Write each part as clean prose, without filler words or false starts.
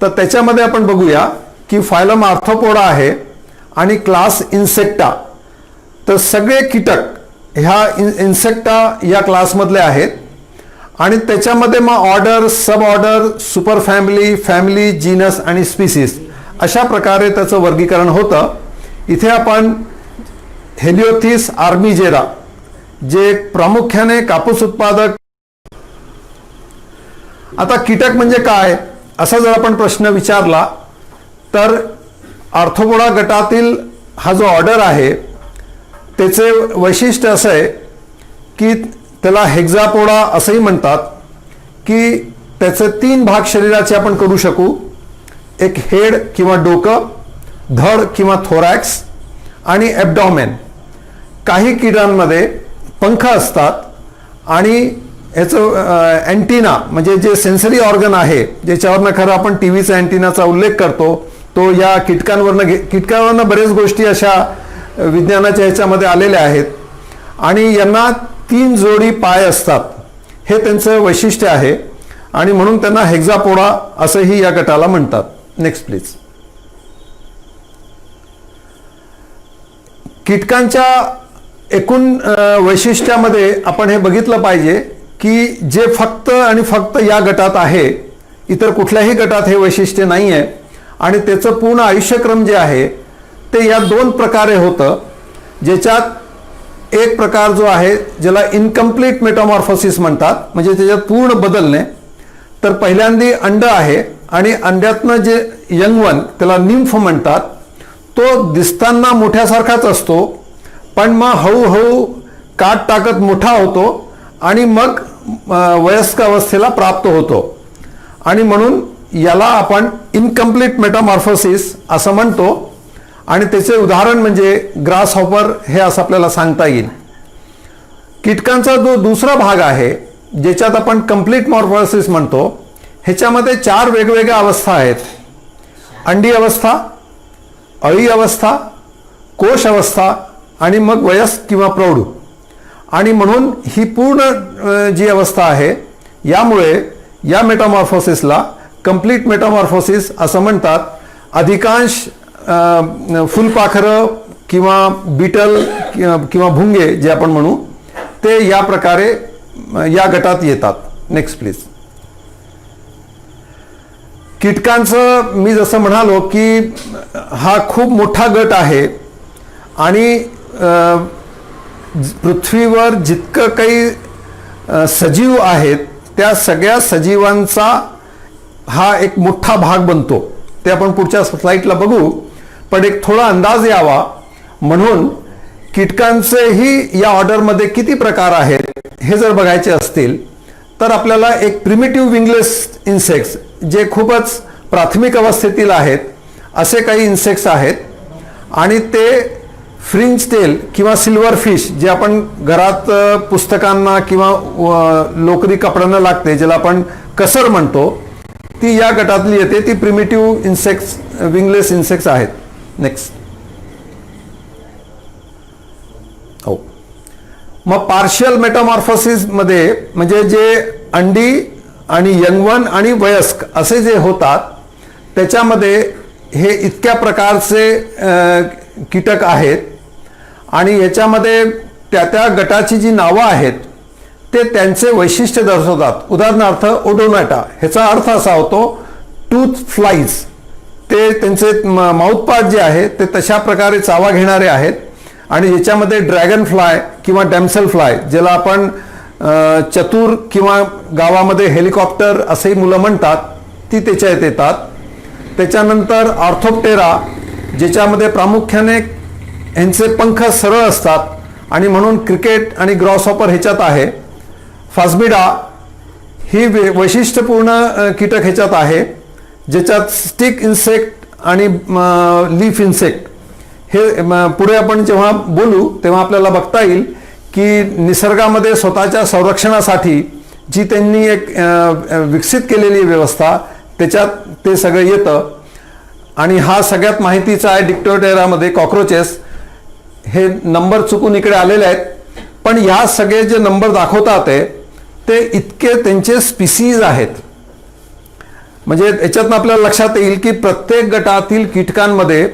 तर त्याच्यामध्ये आपण बघूया की फायलम आर्थ्रोपोडा आहे आणि क्लास इन्सेक्टा. तर सगळे कीटक ह्या इन्सेक्टा या क्लासमधले आहेत आणि त्याच्यामध्ये मग order, sub order, super family, family, genus आणि स्पीसीस अशा प्रकारे त्याचं वर्गीकरण होतं. इथे आपण हेलिओथिस आर्मिजेरा जे प्रामुख्याने कापूस उत्पादक. आता कीटक म्हणजे काय असा जर आपण प्रश्न विचारला तर आर्थ्रोपोडा गटातील हा जो ऑर्डर आहे त्याचे वैशिष्ट्य असं आहे की त्याला हेक्झापोडा असंही म्हणतात की त्याचे 3 भाग शरीराचे आपण करू शकू. एक हेड किंवा डोकं, धड किंवा थोरॅक्स आणि ॲब्डॉमेन. काही किडांमध्ये पंख असतात आणि याचं अँटिना म्हणजे जे सेन्सरी ऑर्गन आहे ज्याच्यावरनं खरं आपण टी व्हीचा अँटिनाचा उल्लेख करतो तो या कीटकांवरनं बरेच गोष्टी अशा विज्ञानाच्या ह्याच्यामध्ये आलेल्या आहेत आणि यांना 3 जोडी पाय असतात. हे त्यांचं वैशिष्ट्य आहे आणि म्हणून त्यांना हेक्झापोडा असंही या गटाला म्हणतात. Next please. कीटकांच्या एकूण वैशिष्ट्यामध्ये आपण हे बघितलं पाहिजे की जे फक्त आणि फक्त या गटात आहे, इतर कुठल्याही गटात हे वैशिष्ट्य नाही आहे आणि त्याचं पूर्ण आयुष्यक्रम जे आहे ते या 2 प्रकारे होतं. ज्याच्यात एक प्रकार जो आहे ज्याला इनकम्प्लीट मेटामॉर्फोसिस म्हणतात, म्हणजे त्याच्यात पूर्ण बदलणे. तर पहिल्यांदी अंड आहे आणि अंड्यातनं जे यंगवन त्याला निम्फ म्हणतात, तो दिसताना मोठ्यासारखाच असतो पण मग हळूहळू काट टाकत मोठा होतो आणि मग वयस्क अवस्थेला प्राप्त होतो आणि म्हणून याला आपण इनकम्प्लीट मेटामॉर्फोसिस असं म्हणतो. आणि त्याचे उदाहरण म्हणजे ग्रास हॉपर हे असं आपल्याला सांगता येईल. कीटकांचा जो दुसरा भाग आहे ज्याच्यात आपण कंप्लीट मॉर्फोसिस म्हणतो, ह्याच्यामध्ये 4 वेगवेगळ्या अवस्था आहेत. अंडी अवस्था, अळी अवस्था, कोश अवस्था आणि मग वयस्क किंवा प्रौढ. आणि म्हणून ही पूर्ण जी अवस्था आहे यामुळे या मेटामॉर्फोसिसला कंप्लीट मेटामॉर्फोसिस असं म्हणतात. अधिकांश फुलपाखरं किंवा बीटल किंवा भुंगे जे आपण म्हणू ते या प्रकारे या गटात येतात. Next please. कीटकांचं मी जसं म्हणालो की हा खूप मोठा गट आहे आणि पृथ्वीवर जितकं काही सजीव आहेत त्या सगळ्या सजीवांचा हा एक मोठा भाग बनतो. ते आपण पुढच्या स्लाइडला बघू. पण एक थोडा अंदाज यावा म्हणून कीटकांचेही या ऑर्डरमध्ये किती प्रकार आहेत हे जर बघायचे असतील तर आपल्याला एक प्रिमिटिव्ह विंगलेस इन्सेक्ट्स जे खूपच प्राथमिक अवस्थेतील आहेत असे काही इन्सेक्ट्स आहेत आणि ते फ्रिंज टेल किंवा सिल्वर फिश जे आपण घरात पुस्तकांना किंवा लोकरी कपड्यांना लागते ज्याला आपण कसर म्हणतो ती या गटातली येते. ती प्रिमिटिव्ह इन्सेक्ट्स विंगलेस इन्सेक्ट्स आहेत. नेक्स्ट. हो, मग पार्शियल मेटामॉर्फोसिस मध्ये म्हणजे जे अंडी आणि यंगवन आणि वयस्क असे जे होतात त्याच्यामध्ये हे इतक्या प्रकारचे कीटक आहेत आणि याच्यामध्ये त्या गटाची जी नावं आहेत ते त्यांचे वैशिष्ट्य दर्शवतात. उदाहरणार्थ ओडोनाटा ह्याचा अर्थ असा होतो टूथ फ्लाईज. ते त्यांचे माउथ पार्ट जे आहे ते तशा प्रकारे चावा घेणारे आहेत आणि याच्यामध्ये ड्रॅगन फ्लाय किंवा डॅम्सल फ्लाय ज्याला आपण चतुर किंवा गावामध्ये हेलिकॉप्टर असेही मुलं म्हणतात ती त्याच्यात येतात. त्याच्यानंतर ऑर्थोप्टेरा ज्याच्यामध्ये प्रामुख्याने यांचे पंख सरळ असतात आणि म्हणून क्रिकेट आणि ग्रॉसहॉपर ह्याच्यात आहे. फास्बिडा ही वैशिष्ट्यपूर्ण कीटक ह्याच्यात आहे ज्याच्यात स्टिक इन्सेक्ट आणि लीफ इन्सेक्ट हे पुढे आपण जेव्हा बोलू तेव्हा आपल्याला बघता येईल की निसर्गामध्ये स्वतःच्या संरक्षणासाठी जी त्यांनी एक विकसित केलेली व्यवस्था त्याच्यात ते सगळं येतं. आणि हा सगळ्यात माहितीचा आहे डिक्टोटेरामध्ये कॉक्रोचेस. हे नंबर चुकून इकडे आलेले आहेत पण ह्या सगळे जे नंबर दाखवतात ते इतके त्यांचे स्पीसीज आहेत. म्हणजे याच्यातून आपल्याला लक्षात येईल की प्रत्येक गटातील कीटकांमध्ये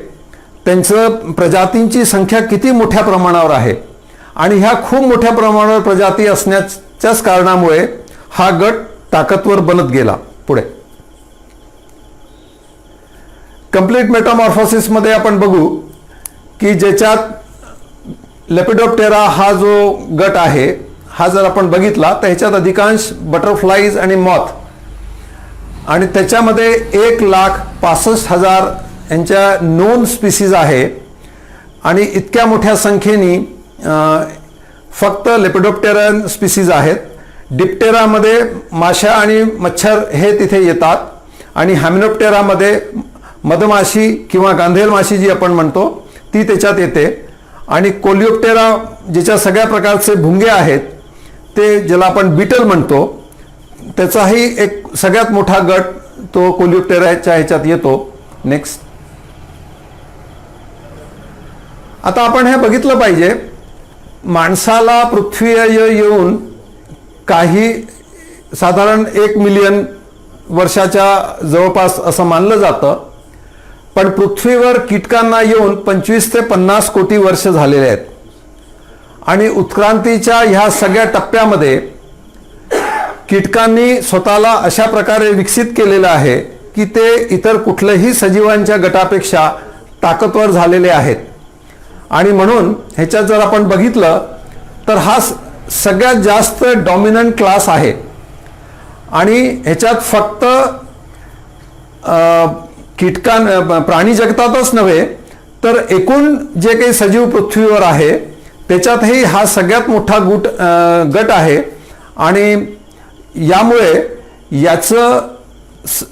त्यांचं प्रजातींची संख्या किती मोठ्या प्रमाणावर आहे आणि ह्या खूप मोठ्या प्रमाणावर प्रजाती असण्याच्याच कारणामुळे हा गट ताकदवर बनत गेला. पुढे कंप्लीट मेटामॉर्फोसिसमध्ये आपण बघू की ज्याच्यात लेपिडोप्टेरा हा जो गट आहे हा जर आपण बघितला तर ह्याच्यात अधिकांश बटरफ्लाईज आणि मॉथ आणि त्याच्यामध्ये 1,65,000 यांच्या नोन स्पीसीज आहे आणि इतक्या मोठ्या संख्येने फक्त लेपिडोप्टेरन स्पीसीज आहेत. डिप्टेरामध्ये माशा आणि मच्छर हे तिथे येतात आणि हॅमिनोप्टेरामध्ये मधमाशी किंवा गांधेल माशी जी आपण म्हणतो ती त्याच्यात येते आणि कोलिओप्टेरा ज्याच्या सगळ्या प्रकारचे भुंगे आहेत ते ज्याला आपण बीटल म्हणतो त्याचाही एक सगळ्यात मोठा गट तो कोलिओप्टेराच्या ह्याच्यात येतो. नेक्स्ट, आता आपण हे बघितलं पाहिजे माणसाला पृथ्वीवर येऊन काही साधारण 1 मिलियन वर्षाच्या जवळपास असं मानलं जातं, पण पृथ्वीवर कीटकांना येऊन 25 ते 50 कोटी वर्ष झालेले आहेत आणि उत्क्रांतीच्या ह्या सगळ्या टप्प्यामध्ये कीटकांनी स्वतःला अशा प्रकारे विकसित केलेलं आहे की ते इतर कुठल्याही सजीवांच्या गटापेक्षा ताकदवर झालेले आहेत आणि म्हणून ह्याच्यात जर आपण बघितलं तर हा सगळ्यात जास्त डॉमिनंट क्लास आहे आणि ह्याच्यात फक्त प्राणी जगतातच नव्हे तर एकूण जे काही सजीव पृथ्वीवर आहे त्याच्यातही हा सगळ्यात मोठा गट आहे आणि यामुळे याचं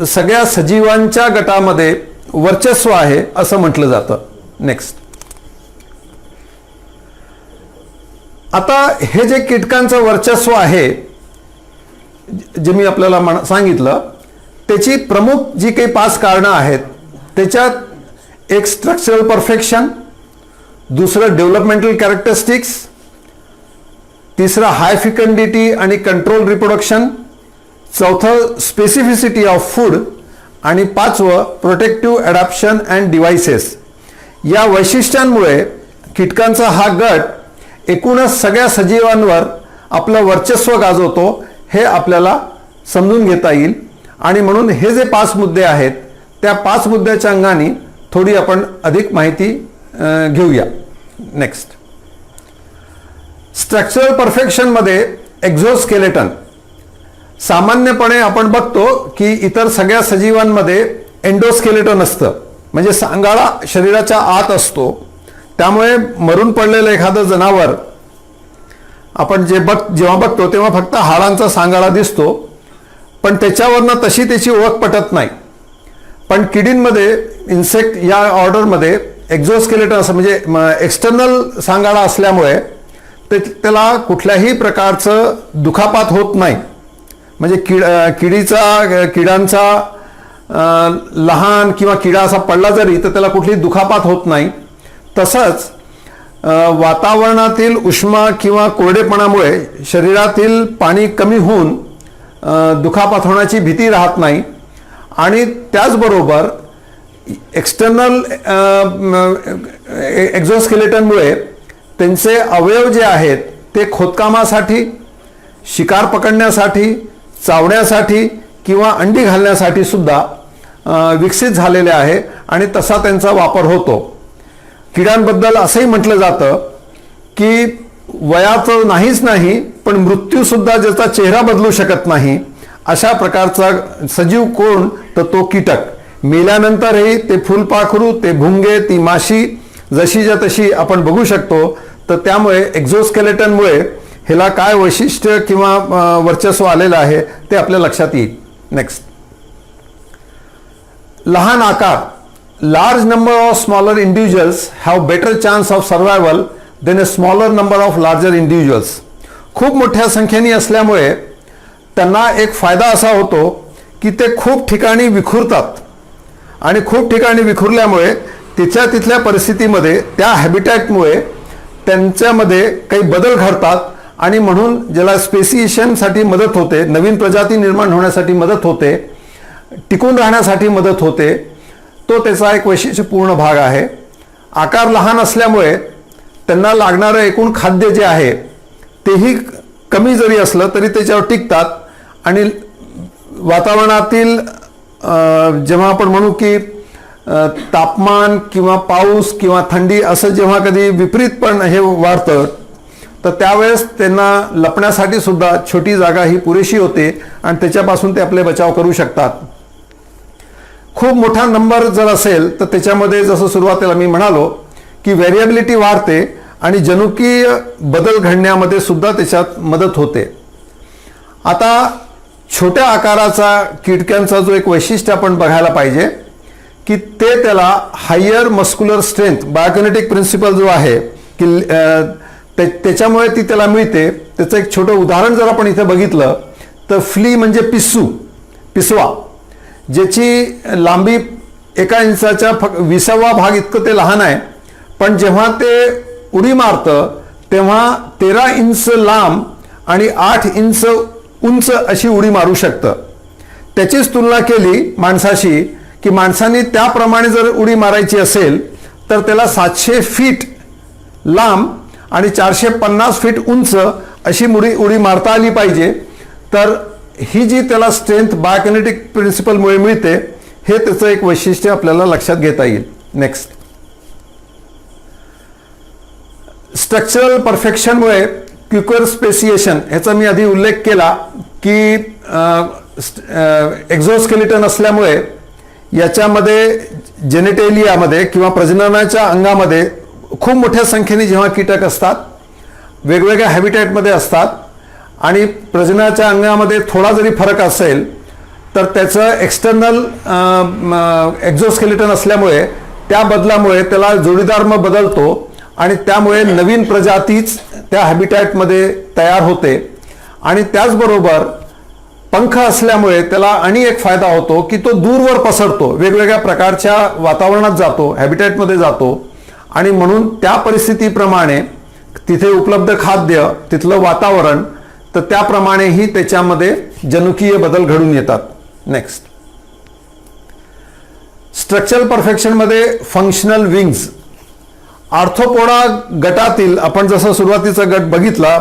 सगळ्या सजीवांच्या गटामध्ये वर्चस्व आहे असं म्हटलं जातं. नेक्स्ट, आता हे जे कीटकांचं वर्चस्व आहे जे मी आपल्याला सांगितलं त्याची प्रमुख जी काही 5 कारणं आहेत त्याच्यात एक स्ट्रक्चरल परफेक्शन, दुसरं डेव्हलपमेंटल कॅरेक्टरिस्टिक्स, तिसरं हाय फिकंडिटी आणि कंट्रोल रिप्रोडक्शन, चौथं स्पेसिफिसिटी ऑफ फूड आणि 5वं प्रोटेक्टिव्ह ॲडॅप्शन अँड डिव्हाइसेस. या वैशिष्ट्यांमुळे कीटकांचा हा गट एकूणच सगळ्या सजीवांवर आपलं वर्चस्व गाजवतो हे आपल्याला समजून घेता येईल आणि म्हणून हे जे 5 मुद्दे आहेत त्या 5 मुद्द्याच्या अंगाने थोडी आपण अधिक माहिती घेऊया. नेक्स्ट, स्ट्रक्चरल परफेक्शनमध्ये एक्झोस्केलेटन. सामान्यपणे आपण बघतो की इतर सगळ्या सजीवांमध्ये एंडोस्केलेटन असतं म्हणजे सांगाडा शरीराच्या आत असतो, त्यामुळे मरून पडलेलं एखादं जनावर आपण जेव्हा बघतो तेव्हा फक्त हाडांचा सांगाडा दिसतो पण त्याच्यावरनं तशी त्याची ओळख पटत नाही. पण किडींमध्ये इन्सेक्ट या ऑर्डरमध्ये एक्झोस्केलेटन असं म्हणजे एक्सटर्नल सांगाडा असल्यामुळे त्याला कुठल्याही प्रकारचं दुखापात होत नाही. म्हणजे किडांचा लहान किंवा किडा असा पडला जरी तर त्याला कुठलीही दुखापात होत नाही. तसंच वातावरणातील उष्मा किंवा कोरडेपणामुळे शरीरातील पाणी कमी होऊन दुखापत होण्याची भीती राहत नाही आणि त्याचबरोबर एक्सटर्नल एक्झोस्केलेटनमुळे त्यांचे अवयव जे आहेत ते खोदकामासाठी, शिकार पकडण्यासाठी, चावण्यासाठी किंवा अंडी घालण्यासाठी सुद्धा विकसित झालेले आहे आणि तसा त्यांचा वापर होतो. किड्यांबद्दल असंही म्हटलं जातं की वयाचं नाहीच नाही पण मृत्यूसुद्धा ज्याचा चेहरा बदलू शकत नाही अशा प्रकारचा सजीव कोण तर तो कीटक. मेल्यानंतरही ते फुलपाखरू, ते भुंगे, ती माशी जशीच्या तशी आपण बघू शकतो. तर त्यामुळे एक्झोस्केलेटनमुळे ह्याला काय वैशिष्ट्य किंवा वर्चस्व आलेलं आहे ते आपल्या लक्षात येईल. नेक्स्ट, लहान आकार. Large number of smaller individuals have better chance of survival than a smaller number of larger individuals. खूप मोठ्या संख्येने असल्यामुळे त्यांना एक फायदा असा होतो की ते खूप ठिकाणी विखुरतात आणि खूप ठिकाणी विखुरल्यामुळे तिथल्या परिस्थितीमध्ये त्या हॅबिटॅटमुळे त्यांच्यामध्ये काही बदल घडतात आणि म्हणून ज्याला स्पेसिएशनसाठी मदत होते, नवीन प्रजाती निर्माण होण्यासाठी मदत होते टिकून राहण्यासाठी मदत होते, तो त्याचा एक वैशिष्ट्यपूर्ण भाग आहे. आकार लहान असल्यामुळे त्यांना लागणारं एकूण खाद्य जे आहे तेही कमी जरी असलं तरी त्याच्यावर टिकतात आणि वातावरणातील जेव्हा आपण म्हणू की तापमान किंवा पाऊस किंवा थंडी असं जेव्हा कधी विपरीत पण हे वाढतं तर त्यावेळेस त्यांना लपण्यासाठी सुद्धा छोटी जागा ही पुरेशी होते आणि त्याच्यापासून ते आपले बचाव करू शकतात. खूप मोठा नंबर जर असेल तर त्याच्यामध्ये जसं सुरुवातीला मी म्हणालो की व्हेरिएबिलिटी वाढते आणि जनुकीय बदल घडण्यामध्ये सुद्धा त्याच्यात मदत होते. आता छोट्या आकाराचा कीटकांचा जो एक वैशिष्ट्य आपण बघायला पाहिजे की ते त्याला हायर मस्क्युलर स्ट्रेंथ बायोकिनेटिक प्रिन्सिपल जो आहे की त्याच्यामुळे ती त्याला मिळते. त्याचं एक छोटं उदाहरण जर आपण इथे बघितलं तर फ्ली म्हणजे पिसवा, ज्याची लांबी 1 इंचाच्या 20वा भाग इतकं ते लहान आहे, पण जेव्हा ते उडी मारतं तेव्हा 13 इंच लांब आणि 8 इंच उंच अशी उडी मारू शकतं. त्याचीच तुलना केली माणसाशी की माणसाने त्याप्रमाणे जर उडी मारायची असेल तर त्याला 700 फीट लांब आणि 450 फीट उंच अशी उडी मारता आली पाहिजे. तर ही जी त्याला स्ट्रेंथ बायोकिनेटिक प्रिन्सिपलमुळे मिळते हे त्याचं एक वैशिष्ट्य आपल्याला लक्षात घेता येईल. नेक्स्ट, स्ट्रक्चरल परफेक्शनमुळे क्युकर स्पेसिएशन ह्याचा मी आधी उल्लेख केला की एक्झोस्केलेटन असल्यामुळे याच्यामध्ये जेनेटेलियामध्ये किंवा प्रजननाच्या अंगामध्ये खूप मोठ्या संख्येने जेव्हा कीटक असतात, वेगवेगळ्या हॅबिटॅटमध्ये असतात आणि प्रजननाच्या अंगामध्ये थोडा जरी फरक असेल तर त्याचं एक्सटर्नल एक्झोस्केलेटन असल्यामुळे त्या बदलामुळे त्याला जोडीदार मग बदलतो आणि त्यामुळे नवीन प्रजातीच त्या हॅबिटॅटमध्ये तयार होते. आणि त्याचबरोबर पंख असल्यामुळे त्याला आणि एक फायदा होतो की तो दूरवर पसरतो, वेगवेगळ्या प्रकारच्या वातावरणात जातो, हॅबिटॅटमध्ये जातो आणि म्हणून त्या परिस्थितीप्रमाणे तिथे उपलब्ध खाद्य, तिथलं वातावरण, तर त्याप्रमाणेही त्याच्यामध्ये जनुकीय बदल घडून येतात. नेक्स्ट, स्ट्रक्चरल परफेक्शनमध्ये फंक्शनल विंग्स. आर्थ्रोपोडा गटातील आपण जसं सुरुवातीचा गट बघितला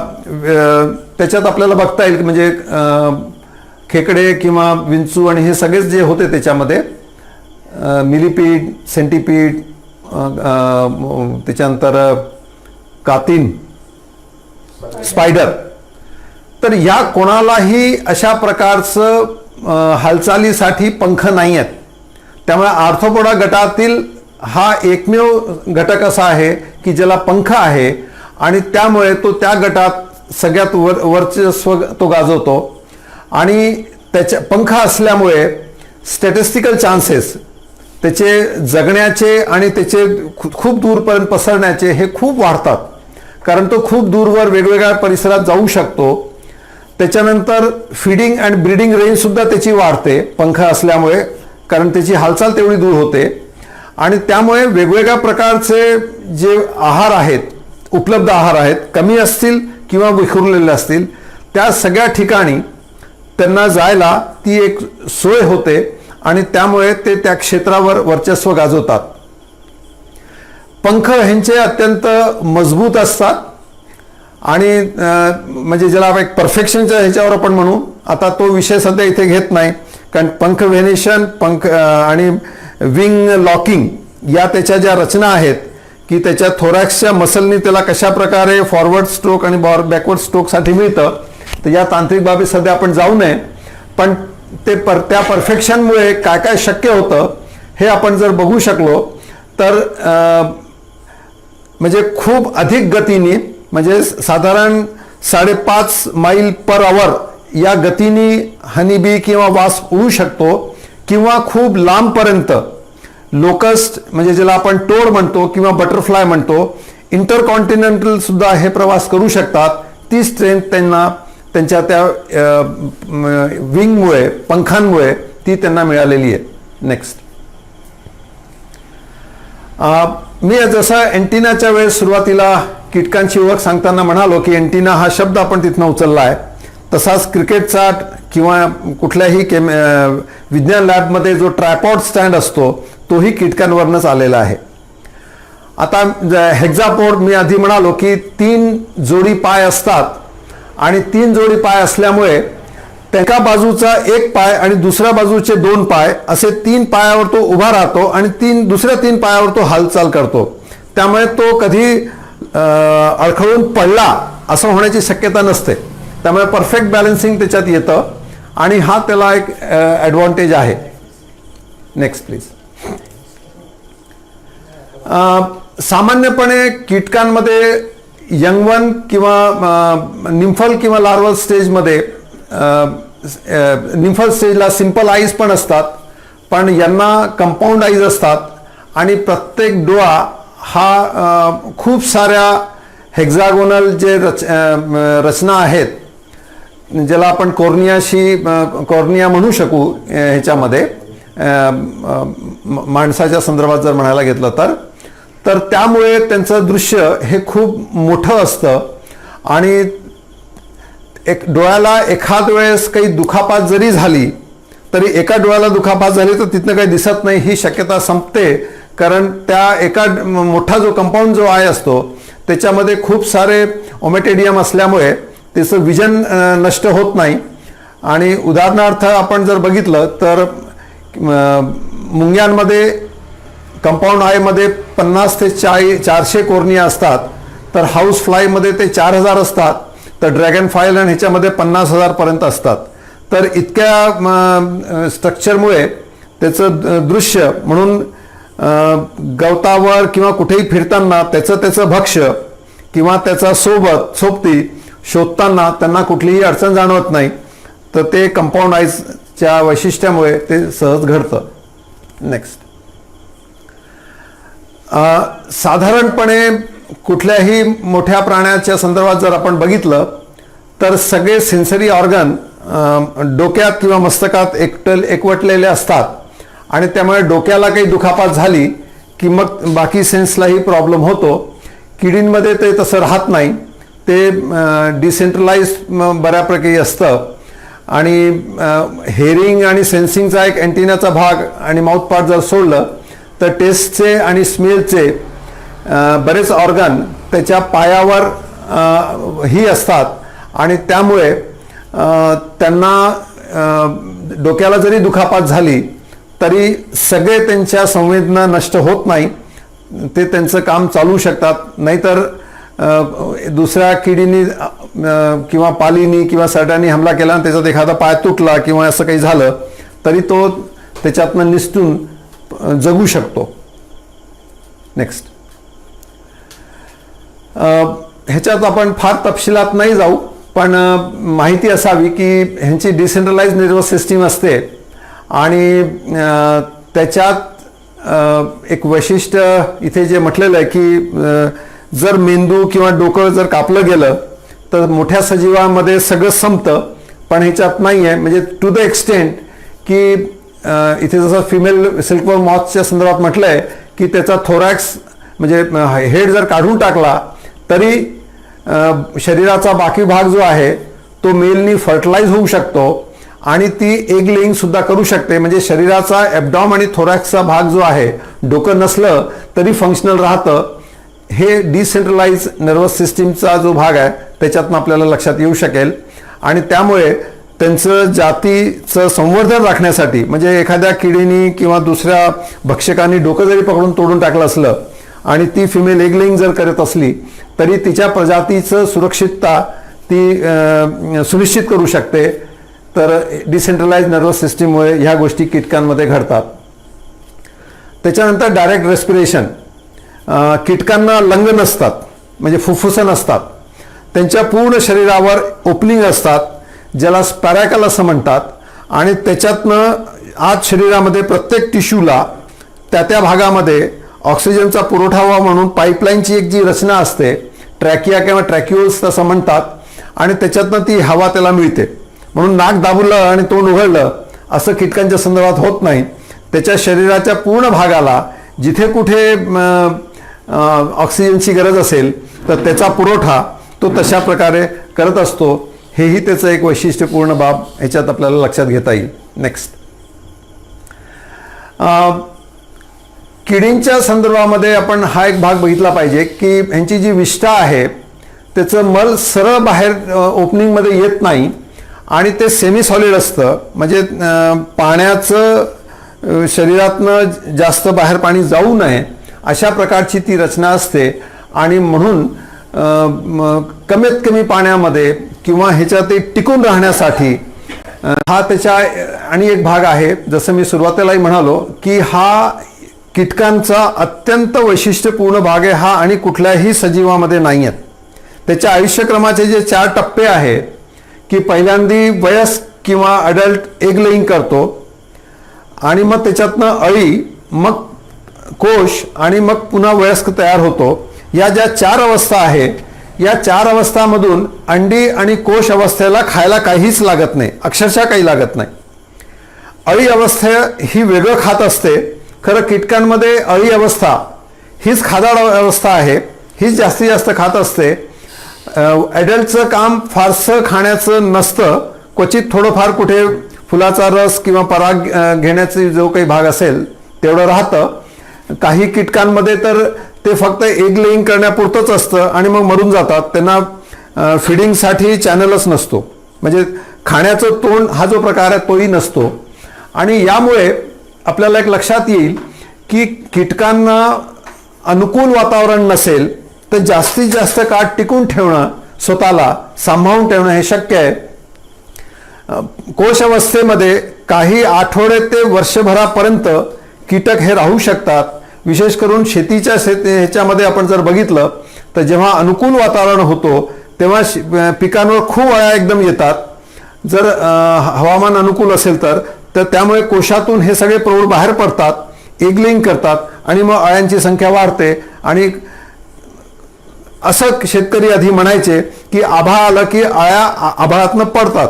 त्याच्यात आपल्याला बघता येईल म्हणजे खेकडे किंवा विंचू आणि हे सगळेच जे होते त्याच्यामध्ये मिलीपीड, सेंटीपीड, त्याच्यानंतर कातीन, स्पायडर, तर या कोणालाही अशा प्रकारचं हालचालीसाठी पंख नाही आहेत. त्यामुळे आर्थ्रोपोडा गटातील हा एकमेव घटक असा आहे की ज्याला पंख आहे आणि त्यामुळे तो त्या गटात सगळ्यात वर्चस्व तो गाजवतो. आणि त्याच्या पंख असल्यामुळे स्टॅटिस्टिकल चान्सेस त्याचे जगण्याचे आणि त्याचे खूप दूरपर्यंत पसरण्याचे हे खूप वाढतात, कारण तो खूप दूरवर वेगवेगळ्या परिसरात जाऊ शकतो. त्याच्यानंतर फीडिंग अँड ब्रीडिंग रेंजसुद्धा त्याची वाढते पंख असल्यामुळे, कारण त्याची हालचाल तेवढी दूर होते. आणि त्यामुळे वेगवेगळ्या प्रकारचे जे आहार आहेत, उपलब्ध आहार आहेत, कमी असतील किंवा विखुरलेले असतील, त्या सगळ्या ठिकाणी त्यांना जायला ती एक सोय होते आणि त्यामुळे ते त्या क्षेत्रावर वर्चस्व गाजवतात. पंख ह्यांचे अत्यंत मजबूत असतात आणि म्हणजे ज्याला एक परफेक्शनच्या ह्याच्यावर आपण म्हणू, आता तो विषय सध्या इथे घेत नाही, कारण पंख व्हेनेशन, पंख आणि विंग लॉकिंग या त्याच्या ज्या रचना आहेत की त्याच्या थोरॅक्सच्या मसलनी त्याला कशा प्रकारे फॉरवर्ड स्ट्रोक आणि बॅकवर्ड स्ट्रोकसाठी मिळतं, तर या तांत्रिक बाबी सध्या आपण जाऊ नये. पण ते त्या परफेक्शनमुळे काय काय शक्य होतं हे आपण जर बघू शकलो तर म्हणजे खूप अधिक गतीने, म्हणजे साधारण 5.5 मैल पर आवर या गतीने हनीबी किंवा वास्प उडू शकतो किंवा खूप लांबपर्यंत लोकस्ट म्हणजे ज्याला आपण टोड म्हणतो किंवा बटरफ्लाय म्हणतो, इंटरकॉन्टिनेंटल सुद्धा हे प्रवास करू शकतात. ती स्ट्रेंथ त्यांना त्यांच्या त्या विंगमुळे, पंखांमुळे ती त्यांना मिळालेली आहे. नेक्स्ट, मी जसं अँटिनाच्या वेळेस सुरुवातीला कीटकांची ओळख सांगताना म्हणालो की अँटिना हा शब्द आपण तिथनं उचलला आहे, तसाच क्रिकेटचा किंवा कुठल्याही विज्ञान लॅबमध्ये जो ट्रायपॉड स्टँड असतो तोही कीटकांवरनंच आलेला आहे. आता हेक्झापोड मी आधी म्हणालो की 3 जोडी पाय असतात आणि 3 जोडी पाय असल्यामुळे एका बाजूचा 1 पाय आणि दुसऱ्या बाजूचे 2 पाय असे 3 पायावर तो उभा राहतो आणि दुसऱ्या 3 पायावर तो हालचाल करतो. त्यामुळे तो कधी अडखळून पडला असं होण्याची शक्यता नसते. त्यामुळे परफेक्ट बॅलन्सिंग त्याच्यात येतं आणि हा त्याला एक ॲडव्हान्टेज आहे. Next please. सामान्यपणे कीटकांमध्ये यंग वन किंवा निम्फल किंवा लार्वल स्टेजमध्ये निम्फल स्टेजला सिंपल आईज पण असतात, पण यांना कंपाऊंड आईज असतात आणि प्रत्येक डोळा हा खूप साऱ्या हेक्झागोनल जे रचना आहेत ज्याला आपण कॉर्निया म्हणू शकू ह्याच्यामध्ये माणसाच्या संदर्भात जर म्हणायला घेतलं तर त्यामुळे त्यांचं दृश्य हे खूप मोठं असतं आणि डोळ्याला एखाद वेळेस काही दुखापत जरी झाली तरी एका डोळ्याला दुखापत झाली तर तिथनं काही दिसत नाही ही शक्यता संपते, कारण त्या एका मोठा जो कंपाऊंड जो आहे असतो त्याच्यामध्ये खूप सारे ओमेटेडियम असल्यामुळे त्याचं विजन नष्ट होत नाही. आणि उदाहरणार्थ आपण जर बघितलं तर मुंग्यांमध्ये कंपाऊंड आयमध्ये 50 ते 400 कॉर्निया असतात, तर हाऊस फ्लायमध्ये ते 4000 असतात, तर ड्रॅगन फ्लाय आणि ह्याच्यामध्ये 50,000 पर्यंत असतात. तर इतक्या स्ट्रक्चरमुळे त्याचं दृश्य म्हणून गवतावर किंवा कुठेही फिरताना त्याचं भक्ष्य किंवा त्याचा सोबती शोधताना त्यांना कुठलीही अडचण जाणवत नाही. तर ते कंपाऊंड आईजच्या वैशिष्ट्यामुळे ते सहज घडतं. नेक्स्ट. साधारणपणे कुठल्याही मोठ्या प्राण्याच्या संदर्भात जर आपण बघितलं तर सगळे सेन्सरी ऑर्गन डोक्यात किंवा मस्तकात एकवटलेले असतात आणि त्यामुळे डोक्याला काही दुखापत झाली की मग बाकी सेन्सलाही प्रॉब्लेम होतो. किडींमध्ये ते तसं राहत नाही, ते डिसेंट्रलाइज बऱ्यापैकी असतं आणि हेअरिंग आणि सेन्सिंगचा एक अँटिनाचा भाग आणि माउथ पार्ट जर सोडलं तर टेस्टचे आणि स्मेलचे बरेच ऑर्गन त्याच्या पायावर ही असतात आणि त्यामुळे त्यांना डोक्याला जरी दुखापत झाली तरी सगळे त्यांच्या संवेदना नष्ट होत नाही, ते त्यांचं काम चालू शकतात. नाहीतर दुसऱ्या किडीनी किंवा पालीनी किंवा सरड्यानी हमला केला आणि त्याच्यात एखादा पाय तुटला किंवा असं काही झालं तरी तो त्याच्यातनं निसटून जगू शकतो. नेक्स्ट. ह्याच्यात आपण फार तपशिलात नाही जाऊ, पण माहिती असावी की ह्यांची डिसेंट्रलाइज नर्वस सिस्टीम असते आणि त्याच्यात एक वैशिष्ट्य इथे जे म्हटलेलं आहे की जर मेंदू किंवा डोकं जर कापलं गेलं तर मोठ्या सजीवामध्ये सगळं संपतं, पण ह्याच्यात नाही आहे. म्हणजे टू द एक्सटेंट की इथे जसं फिमेल सिल्कवर्म मॉथच्या संदर्भात म्हटलं आहे की त्याचा थोरॅक्स म्हणजे हेड जर काढून टाकला तरी शरीराचा बाकी भाग जो आहे तो मेलनी फर्टिलाइज होऊ शकतो आणि ती एग लेईंग सुद्धा करू शकते. म्हणजे शरीराचा ॲबडॉम आणि थोरॅक्सचा भाग जो आहे डोकं नसलं तरी फंक्शनल राहतं. हे डिसेंट्रलाइज नर्वस सिस्टीमचा जो भाग आहे त्याच्यातनं आपल्याला लक्षात येऊ शकेल. आणि त्यामुळे त्यांचं जातीचं संवर्धन राखण्यासाठी म्हणजे एखाद्या किडीनी किंवा दुसऱ्या भक्षकांनी डोकं जरी पकडून तोडून टाकलं असलं आणि ती फिमेल एग लेईंग जर करत असली तरी तिच्या प्रजातीचं सुरक्षितता ती सुनिश्चित करू शकते. तर डिसेंट्रलाइज नर्वस सिस्टीममुळे ह्या गोष्टी कीटकांमध्ये घडतात. त्याच्यानंतर डायरेक्ट रेस्पिरेशन. कीटकांना लंग नसतात म्हणजे फुफ्फुसं नसतात, त्यांच्या पूर्ण शरीरावर ओपनिंग असतात ज्याला स्पॅरॅकल असं म्हणतात आणि त्याच्यातनं आत शरीरामध्ये प्रत्येक टिश्यूला त्या भागामध्ये ऑक्सिजनचा पुरवठा व्हावा म्हणून पाईपलाईनची एक जी रचना असते ट्रॅकिया किंवा ट्रॅक्युल्स तसं म्हणतात आणि त्याच्यातनं ती हवा त्याला मिळते. म्हणून नाक दाबलं आणि तोंड उघडलं असं कीटकांच्या संदर्भात होत नाही. त्याच्या शरीराच्या पूर्ण भागाला जिथे कुठे ऑक्सिजनची गरज असेल तर त्याचा पुरवठा तो तशा प्रकारे करत असतो. हेही त्याचं एक वैशिष्ट्यपूर्ण बाब ह्याच्यात आपल्याला लक्षात घेता येईल. नेक्स्ट, किडींच्या संदर्भामध्ये आपण हा एक भाग बघितला पाहिजे की ह्यांची जी विष्ठा आहे त्याचं मल सरळ बाहेर ओपनिंगमध्ये येत नाही आणि ते सेमी सॉलिड असतं, म्हणजे पाण्याचं शरीरातनं जास्त बाहेर पाणी जाऊ नये अशा प्रकारची ती रचना असते. आणि म्हणून कमीत कमी पाण्यामध्ये किंवा ह्याच्यात ते टिकून राहण्यासाठी हा त्याच्या आणि एक भाग आहे. जसं मी सुरुवातीलाही म्हणालो की हा कीटकांचा अत्यंत वैशिष्ट्यपूर्ण भाग आहे हा, आणि कुठल्याही सजीवामध्ये नाही आहेत. त्याच्या आयुष्यक्रमाचे जे 4 टप्पे आहेत की पहिल्यांदी वयस्क किंवा अडल्ट एग लेईंग करतो आणि मग त्याच्यातनं अळी, मग कोश आणि मग पुन्हा वयस्क तयार होतो. या ज्या 4 अवस्था आहेत या 4 अवस्थामधून अंडी आणि कोश अवस्थेला खायला काहीच लागत नाही, अक्षरशः काही लागत नाही. अळी अवस्था ही वेगळं खात असते. खरं कीटकांमध्ये अळी अवस्था हीच खादाड अवस्था आहे, हीच जास्तीत जास्त खात असते. ॲडल्टचं काम फारसं खाण्याचं नसतं, क्वचित थोडंफार कुठे फुलाचा रस किंवा पराग घेण्याचा जो काही भाग असेल तेवढं राहतं. काही कीटकांमध्ये तर ते फक्त एग लेईंग करण्यापुरतंच असतं आणि मग मरून जातात. त्यांना फिडिंगसाठी चॅनलच नसतो, म्हणजे खाण्याचं तोंड हा जो प्रकार आहे तोही नसतो. आणि यामुळे आपल्याला एक लक्षात येईल की कीटकांना अनुकूल वातावरण नसेल तर जास्तीत जास्त काळ टिकून ठेवणं, स्वतःला सांभाळून ठेवणं हे शक्य आहे. कोश अवस्थेमध्ये काही आठवडे ते वर्षभरापर्यंत कीटक हे राहू शकतात. विशेष करून शेतीच्या ह्याच्यामध्ये आपण जर बघितलं तर जेव्हा अनुकूल वातावरण होतो तेव्हा पिकांवर खूप अळ्या एकदम येतात. जर हवामान अनुकूल असेल तर त्यामुळे कोशातून हे सगळे प्रौढ बाहेर पडतात, एग लेईंग करतात आणि मग अळ्यांची संख्या वाढते. आणि असं शेतकरी आधी म्हणायचे की आभाळ आलं की अळ्या आभाळातनं पडतात,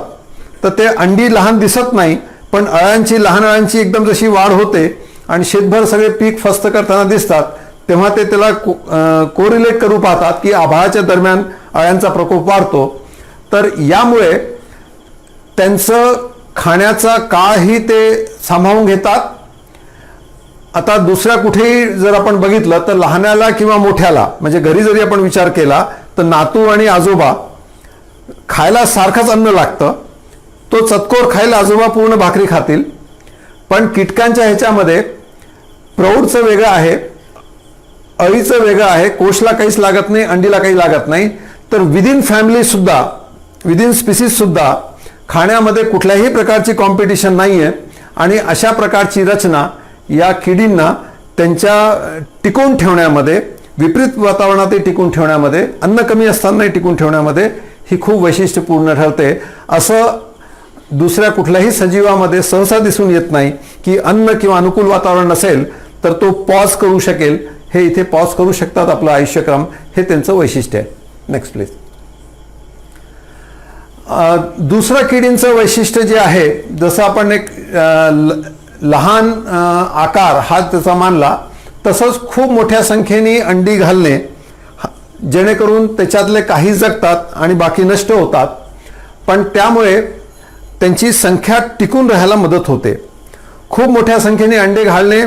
तर ते अंडी लहान दिसत नाही पण लहान अळ्यांची एकदम जशी वाढ होते आणि शेतभर सगळे पीक फस्त करताना दिसतात तेव्हा ते त्याला कोरिलेट करू पाहतात की आभाळाच्या दरम्यान अळ्यांचा प्रकोप वाढतो. तर यामुळे त्यांचं खाण्याचा काळही ते सांभाळून घेतात. आता दुसऱ्या कुठेही जर आपण बघितलं तर लहानाला किंवा मोठ्याला, म्हणजे घरी जरी आपण विचार केला तर नातू आणि आजोबा खायला सारखंच अन्न लागतं. तो चतकोर खायला आजोबा पूर्ण भाकरी खातील. पण कीटकांच्या ह्याच्यामध्ये प्रौढचं वेगळं आहे, अळीचं वेगळं आहे, कोशला काहीच लागत नाही, अंडीला काही लागत नाही. तर विदिन फॅमिलीसुद्धा, विदिन स्पिसीजसुद्धा खाण्यामध्ये कुठल्याही प्रकारची कॉम्पिटिशन नाही आहे. आणि अशा प्रकारची रचना या किडींना त्यांच्या टिकून ठेवण्यामध्ये, विपरीत वातावरणातही टिकून ठेवण्यामध्ये, अन्न कमी असतानाही टिकून ठेवण्यामध्ये ही खूप वैशिष्ट्यपूर्ण ठरते. असं दुसऱ्या कुठल्याही सजीवामध्ये सहसा दिसून येत नाही की अन्न किंवा अनुकूल वातावरण नसेल तर तो पॉज करू शकेल. हे इथे पॉज करू शकतात आपलं आयुष्यक्रम, हे त्यांचं वैशिष्ट्य आहे. Next please. दुसरं किडींचं वैशिष्ट्य जे आहे, जसं आपण एक लहान आकार हा त्याचा मानला, तसंच खूप मोठ्या संख्येने अंडी घालणे, जेणेकरून त्याच्यातले काही जगतात आणि बाकी नष्ट होतात. पण त्यामुळे त्यांची संख्या टिकून राहायला मदत होते. खूप मोठ्या संख्येने अंडे घालणे,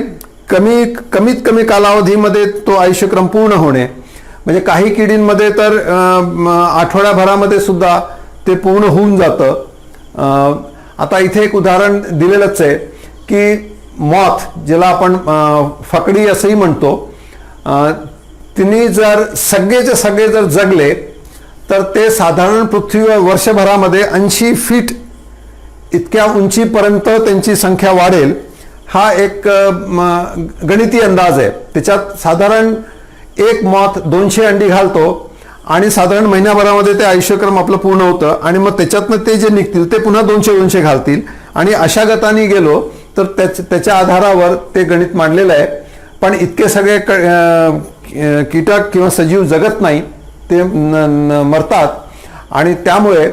कमीत कमी कालावधीमध्ये तो आयुष्यक्रम पूर्ण होणे, म्हणजे काही किडींमध्ये तर आठवड्याभरामध्ये सुद्धा ते पूर्ण होऊन जातं. आता इथे एक उदाहरण दिलेलंच आहे की मॉथ, ज्याला आपण फकडी असंही म्हणतो, तिने जर सगळेचे सगळे जर जगले तर ते साधारण पृथ्वीवर वर्षभरामध्ये 80 फीट इतक्या उंचीपर्यंत त्यांची संख्या वाढेल. हा एक गणिती अंदाज आहे. त्याच्यात साधारण एक मॉथ 200 अंडी घालतो आणि साधारण महिन्याभरामध्ये ते आयुष्यक्रम आपलं पूर्ण होतं. आणि मग त्याच्यातनं ते जे निघतील ते पुन्हा 200 घालतील. आणि अशा गताने गेलो तर त्याच्या आधारावर ते गणित मांडलेलं आहे. पण इतके सगळे कीटक किंवा सजीव जगत नाही, ते मरतात. आणि त्यामुळे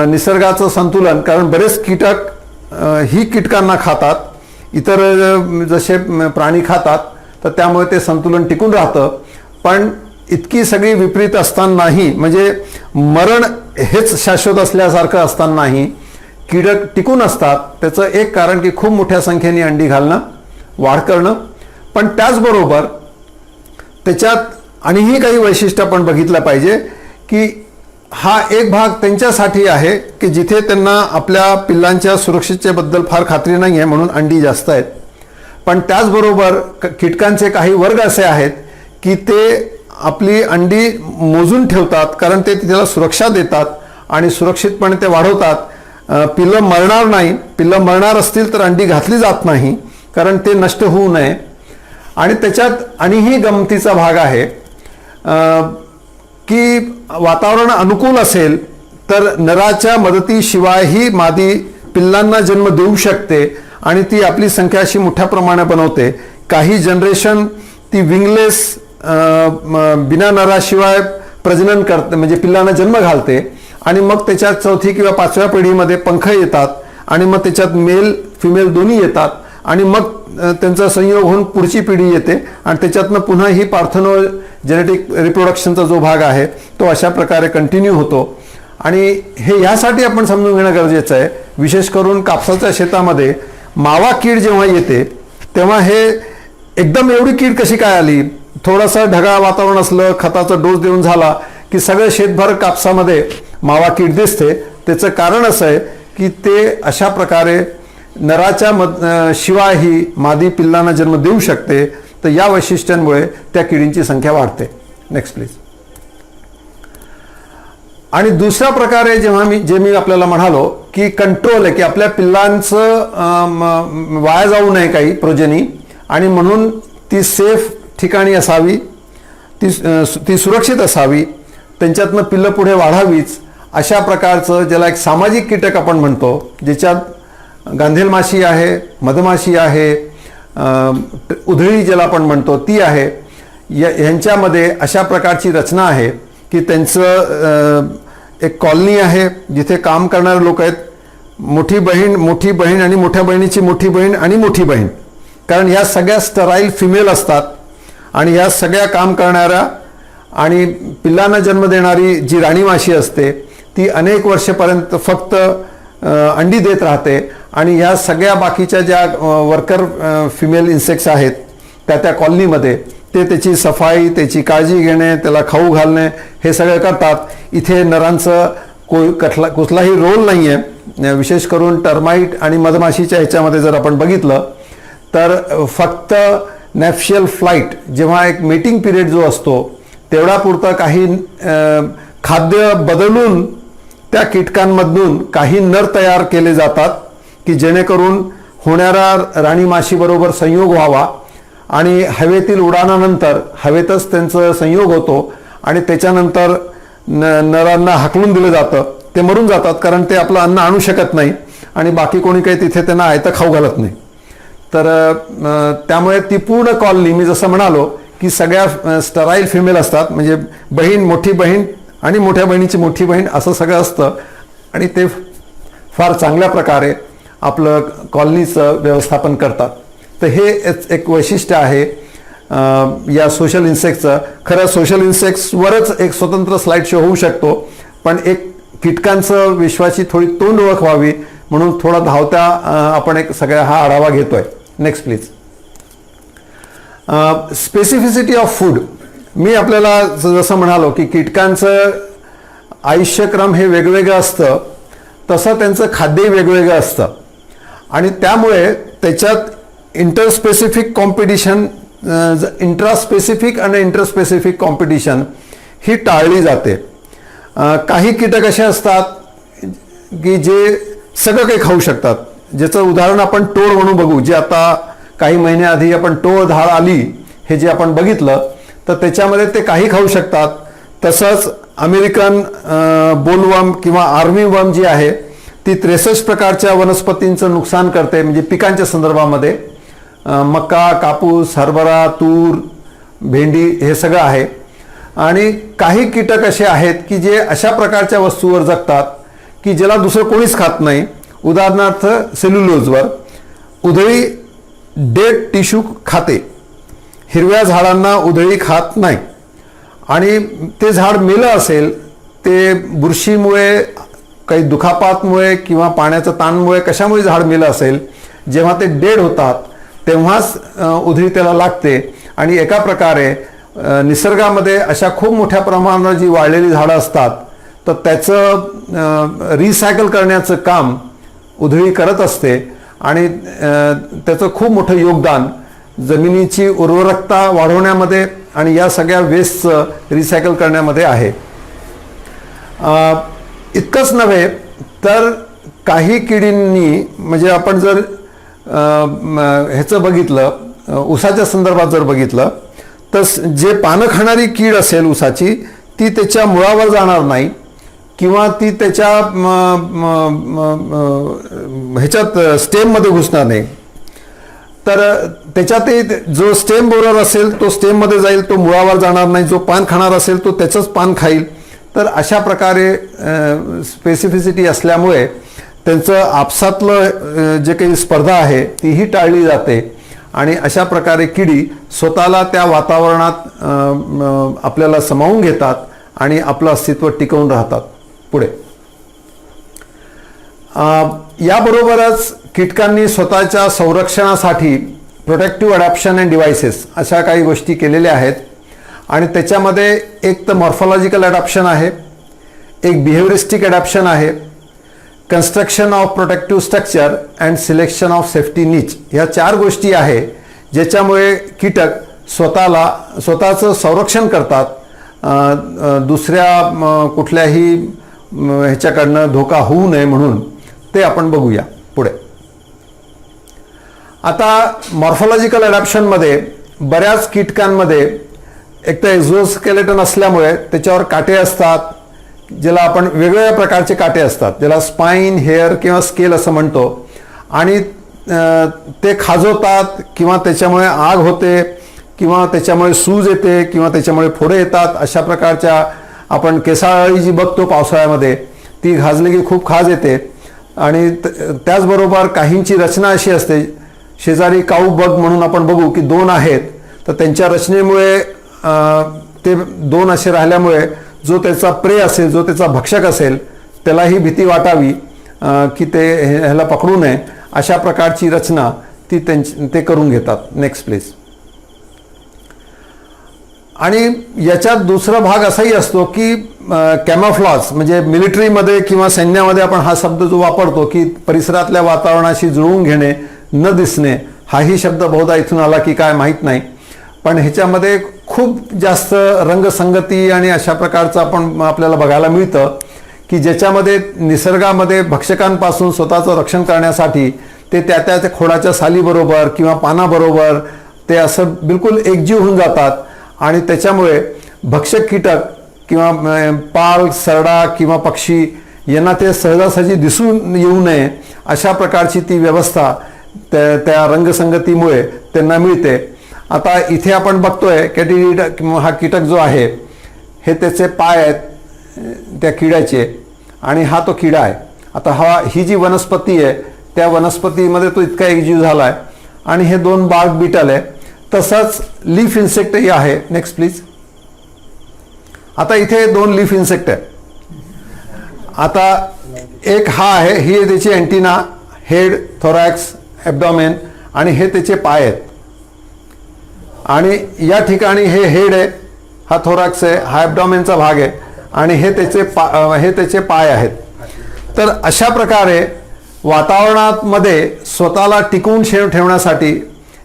निसर्गाचं संतुलन, कारण बरेच कीटक ही कीटकांना खातात, इतर जसे प्राणी खातात, तर त्यामुळे ते संतुलन टिकून राहतं. पण इतकी सगळी विपरीत असतानाही, म्हणजे मरण हेच शाश्वत असल्यासारखं असतानाही कीटक टिकून असतात. त्याचं एक कारण की खूप मोठ्या संख्येने अंडी घालणं, वाढ करणं, पण त्याचबरोबर त्याच्यात आणिही काही वैशिष्ट्य आपण बघितलं पाहिजे की हा एक भाग त्यांच्यासाठी आहे की जिथे त्यांना आपल्या पिल्लांच्या सुरक्षिततेबद्दल फार खात्री नाही आहे म्हणून अंडी जास्त आहेत. पण त्याचबरोबर कीटकांचे काही वर्ग असे आहेत की ते आपली अंडी मोजून ठेवतात, कारण ते त्याला सुरक्षा देतात आणि सुरक्षितपणे ते वाढवतात. पिल्लं मरणार नाही, पिल्लं मरणार असतील तर अंडी घातली जात नाही कारण ते नष्ट होऊ नये. आणि त्याच्यात आणिही गमतीचा भाग आहे की वातावरण अनुकूल असेल तर नराच्या मदतीशिवायही मादी पिल्लांना जन्म देऊ शकते आणि ती आपली संख्या अशी मोठ्या प्रमाणात बनवते. काही जनरेशन ती विंगलेस बिना नराशिवाय प्रजनन करते, म्हणजे पिल्लांना जन्म घालते आणि मग त्याच्यात चौथी किंवा पाचव्या पिढीमध्ये पंख येतात आणि मग त्याच्यात मेल फिमेल दोन्ही येतात आणि मग त्यांचा संयोग होऊन पुढची पिढी येते आणि त्याच्यातनं पुन्हा ही पार्थेनो जेनेटिक रिप्रोडक्शनचा जो भाग आहे तो अशा प्रकारे कंटिन्यू होतो. आणि हे यासाठी आपण समजून घेणं गरजेचं आहे, विशेष करून कापसाच्या शेतामध्ये मावा कीड जेव्हा येते तेव्हा हे एकदम एवढी कीड कशी काय आली, थोडंसं ढगाळ वातावरण असलं, खताचा डोस देऊन झाला की सगळं शेतभर कापसामध्ये मावा कीड दिसते. त्याचं कारण असं आहे की ते अशा प्रकारे नराच्या शिवायही मादी पिल्लांना जन्म देऊ शकते. तर या वैशिष्ट्यांमुळे त्या किडींची संख्या वाढते. Next please. आणि दुसऱ्या प्रकारे जेव्हा मी आपल्याला म्हणालो की कंट्रोल आहे की आपल्या पिल्लांचं वाया जाऊ नये काही प्रोजेनी आणि म्हणून ती सेफ ठिकाणी असावी, ती सुरक्षित असावी, त्यांच्यातनं पिल्लं पुढे वाढावीच, अशा प्रकारचं ज्याला एक सामाजिक कीटक आपण म्हणतो, ज्याच्यात गांधेल माशी आहे, मधमाशी आहे, उधळी ज्याला आपण म्हणतो ती आहे, ह्यांच्यामध्ये अशा प्रकारची रचना आहे की त्यांचं एक कॉलनी आहे जिथे काम करणारे लोक आहेत, मोठी बहीण आणि मोठ्या बहिणीची मोठी बहीण आणि मोठी बहीण, कारण ह्या सगळ्या स्टराईल फिमेल असतात आणि ह्या सगळ्या काम करणाऱ्या आणि पिल्लांना जन्म देणारी जी राणी माशी असते ती अनेक वर्षेपर्यंत फक्त अंडी देत राहते आणि ह्या सगळ्या बाकीच्या ज्या वर्कर फिमेल इन्सेक्ट्स आहेत त्या कॉलनीमध्ये ते त्याची सफाई, त्याची काळजी घेणे, त्याला खाऊ घालणे हे सगळं करतात. इथे नरांचं कुठलाही रोल नाही आहे. विशेष करून टर्माइट आणि मधमाशीच्या ह्याच्यामध्ये जर आपण बघितलं तर फक्त नॅफ्शियल फ्लाईट जेव्हा एक मेटिंग पिरियड जो असतो तेवढापुरतं काही खाद्य बदलून त्या कीटकांमधून काही नर तयार केले जातात की जेणेकरून होणाऱ्या राणी माशीबरोबर संयोग व्हावा आणि हवेतील उडाणानंतर हवेतच त्यांचं संयोग होतो आणि त्याच्यानंतर नरांना हाकलून दिलं जातं. ते मरून जातात कारण ते आपलं अन्न आणू शकत नाही आणि बाकी कोणी काही तिथे त्यांना आयतं खाऊ घालत नाही. तर त्यामुळे ती पूर्ण कॉलनी मी जसं म्हणालो की सगळ्या स्टराईल फिमेल असतात, म्हणजे बहीण, मोठी बहीण आणि मोठ्या बहिणीची मोठी बहीण असं सगळं असतं आणि ते फार चांगल्या प्रकारे आपलं कॉलनीचं व्यवस्थापन करतात. तर हे एक वैशिष्ट्य आहे या सोशल इन्सेक्टचं. खरं सोशल इन्सेक्ट्सवरच एक स्वतंत्र स्लाइड शो होऊ शकतो, पण एक कीटकांचं विश्वाची थोडी तोंड ओळख व्हावी म्हणून थोडा धावत्या आपण एक सगळ्या हा आढावा घेतोय. Next please. Specificity of food. मी आपल्याला जसं म्हणालो की कीटकांचं आयुष्यक्रम हे वेगवेगळं असतं, तसं त्यांचं खाद्यही वेगवेगळं असतं आणि त्यामुळे त्याच्यात इंटरस्पेसिफिक कॉम्पिटिशन, इंट्रास्पेसिफिक आणि इंटरस्पेसिफिक कॉम्पिटिशन ही टाळली जाते. काही कीटक असे असतात की जे सगळं काही खाऊ शकतात, ज्याचं उदाहरण आपण टोळ म्हणून बघू, जे आता काही महिन्याआधी आपण टोळ धाळ आली हे जे आपण बघितलं तर त्याच्यामध्ये ते काही खाऊ शकतात. तसंच अमेरिकन बोलवर्म किंवा आर्मी वर्म जी आहे ती 63 प्रकारच्या वनस्पतींचं नुकसान करते, म्हणजे पिकांच्या संदर्भामध्ये मका, कापूस, हरभरा, तूर, भेंडी हे सगळं आहे. आणि काही कीटक असे आहेत की जे अशा प्रकारच्या वस्तूवर जगतात की ज्याला दुसरं कोणीच खात नाही. उदाहरणार्थ सेल्युलोजवर उधळी डेड टिश्यू खाते, हिरव्या झाडांना उधळी खात नाही आणि ते झाड मेलं असेल ते बुरशीमुळे, काही दुखापातमुळे किंवा पाण्याच्या ताणमुळे कशामुळे झाड मेलं असेल, जेव्हा ते डेड होतात तेव्हाच उधळी त्याला लागते. आणि एका प्रकारे निसर्गामध्ये अशा खूप मोठ्या प्रमाणावर जी वाळलेली झाडं असतात तर त्याचं रिसायकल करण्याचं काम उधळी करत असते. आणि त्याचं खूप मोठं योगदान जमिनीची उर्वरकता वाढवण्यामध्ये आणि या सगळ्या वेस्टचं रिसायकल करण्यामध्ये आहे. इतकंच नव्हे तर काही किडींनी, म्हणजे आपण जर ह्याचं बघितलं, ऊसाच्या संदर्भात जर बघितलं तर जे पानं खाणारी कीड असेल ऊसाची, ती त्याच्या मुळावर जाणार नाही किंवा ती त्याच्या ह्याच्यात स्टेममध्ये घुसणार नाही. तर त्याच्यातही जो स्टेम बोरर असेल तो स्टेममध्ये जाईल, तो मुळावर जाणार नाही. जो पान खाणार असेल तो त्याचंच पान खाईल. तर अशा प्रकारे स्पेसिफिसिटी असल्यामुळे त्यांचं आपसातलं जे काही स्पर्धा आहे तीही टाळली जाते. आणि अशा प्रकारे किडी स्वतःला त्या वातावरणात आपल्याला सामावून घेतात आणि आपलं अस्तित्व टिकवून राहतात. पुढे याबरोबरच कीटकांनी स्वतःच्या संरक्षणासाठी प्रोटेक्टिव्ह अडॅप्शन अँड डिव्हायसेस अशा काही गोष्टी केलेल्या आहेत. आणि त्याच्यामध्ये एक तर मॉर्फॉलॉजिकल अडॅप्शन आहे, एक बिहेवियरिस्टिक अडॅप्शन आहे, construction of protective structure and selection of safety नीच, ह्या 4 गोष्टी आहे ज्याच्यामुळे कीटक स्वतःचं संरक्षण करतात दुसऱ्या कुठल्याही ह्याच्याकडनं धोका होऊ नये म्हणून. ते आपण बघूया पुढे. आता मॉर्फॉलॉजिकल अडॅप्शनमध्ये बऱ्याच कीटकांमध्ये एक तर एक्झोस्केलेटन असल्यामुळे त्याच्यावर काटे असतात, ज्याला आपण वेगवेगळ्या प्रकारचे काटे असतात, ज्याला स्पाईन, हेअर किंवा स्केल असं म्हणतो. आणि ते खाजवतात किंवा त्याच्यामुळे आग होते किंवा त्याच्यामुळे सूज येते किंवा त्याच्यामुळे फोडे येतात. अशा प्रकारच्या आपण केसाळी जी बघतो पावसाळ्यामध्ये, ती घाजली की खूप खाज येते. आणि त्याचबरोबर काहींची रचना अशी असते, शेजारी काऊ बग म्हणून आपण बघू की 2 आहेत, तर त्यांच्या रचनेमुळे ते 2 असे राहिल्यामुळे जो त्याचा प्रे असेल, जो त्याचा भक्षक असेल, त्यालाही भीती वाटावी की ते ह्याला पकडू नये. अशा प्रकारची रचना ते करून घेतात. Next please. आणि याच्यात दुसरा भाग असाही असतो की कॅमोफ्लॉज, म्हणजे मिलिटरीमध्ये किंवा सैन्यामध्ये आपण हा शब्द जो वापरतो की परिसरातल्या वातावरणाशी जुळवून घेणे, न दिसणे, हाही शब्द बहुधा इथून आला की काय माहीत नाही. पण ह्याच्यामध्ये खूप जास्त रंगसंगती आणि अशा प्रकारचं आपल्याला बघायला मिळतं की ज्याच्यामध्ये निसर्गामध्ये भक्षकांपासून स्वतःचं रक्षण करण्यासाठी ते त्या खोडाच्या सालीबरोबर किंवा पानाबरोबर ते असं बिलकुल एकजीव होऊन जातात. आणि त्याच्यामुळे भक्षक कीटक किंवा पाल, सरडा किंवा पक्षी यांना ते सहजासहजी दिसून येऊ नये अशा प्रकारची ती व्यवस्था त्या रंगसंगतीमुळे त्यांना मिळते. आता इथे आपण बघतोय कॅटिलिड हा कीटक जो आहे, हे त्याचे पाय आहेत त्या किड्याचे आणि हा तो किडा आहे. आता ही जी वनस्पती आहे त्या वनस्पतीमध्ये तो इतका एकजीव झाला आहे. आणि हे 2 बार्क बीटल आहे. तसंच लीफ इन्सेक्टही आहे. Next please. आता इथे 2 लीफ इन्सेक्ट आहे. आता एक हा आहे, ही त्याची अँटिना, हेड, थोरॅक्स, ॲब्डॉमेन आणि हे त्याचे पाय आहेत. आणि या ठिकाणी हे हेड आहे, हा थोरॅक्स आहे, हा ॲब्डॉमेनचा भाग आहे आणि हे त्याचे पाय आहेत. तर अशा प्रकारे वातावरणामध्ये स्वतःला टिकवून ठेवण्यासाठी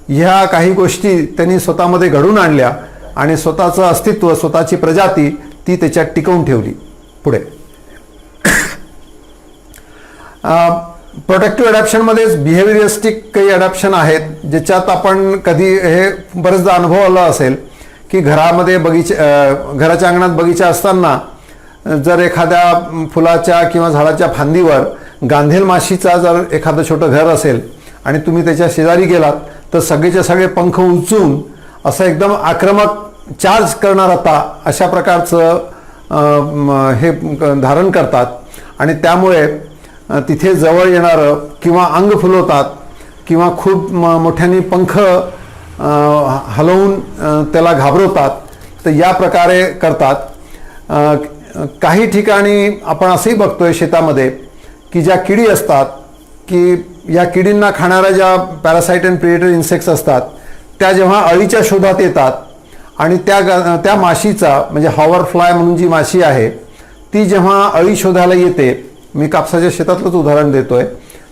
ह्या काही गोष्टी त्यांनी स्वतःमध्ये घडून आणल्या आणि स्वतःचं अस्तित्व, स्वतःची प्रजाती ती त्याच्यात टिकवून ठेवली. पुढे प्रोटेक्टिव्ह अडॅप्शनमध्येच बिहेवियरिस्टिक काही अडॅप्शन आहेत ज्याच्यात आपण कधी हे बरेचदा अनुभवलं असेल की घरामध्ये घराच्या अंगणात बगीचा असताना जर एखाद्या फुलाच्या किंवा झाडाच्या फांदीवर गांधेल माशीचा जर एखादं छोटं घर असेल आणि तुम्ही त्याच्या शेजारी गेलात तर सगळेच्या सगळे पंख उंचून असं एकदम आक्रमक चार्ज करणार होता अशा प्रकारचं हे धारण करतात. आणि त्यामुळे तिथे जवळ येणारं किंवा अंग फुलवतात किंवा खूप मोठ्याने पंख हलवून त्याला घाबरवतात. तर या प्रकारे करतात. काही ठिकाणी आपण असंही बघतोय शेतामध्ये की ज्या किडी असतात की या किडींना खाणाऱ्या ज्या पॅरासाइट अँड प्रिडेटर इन्सेक्ट्स असतात त्या जेव्हा अळीच्या शोधात येतात आणि त्या माशीचा म्हणजे हॉवर फ्लाय म्हणून जी माशी आहे ती जेव्हा अळी शोधायला येते, मी कापसाच्या शेतातलंच उदाहरण देतोय,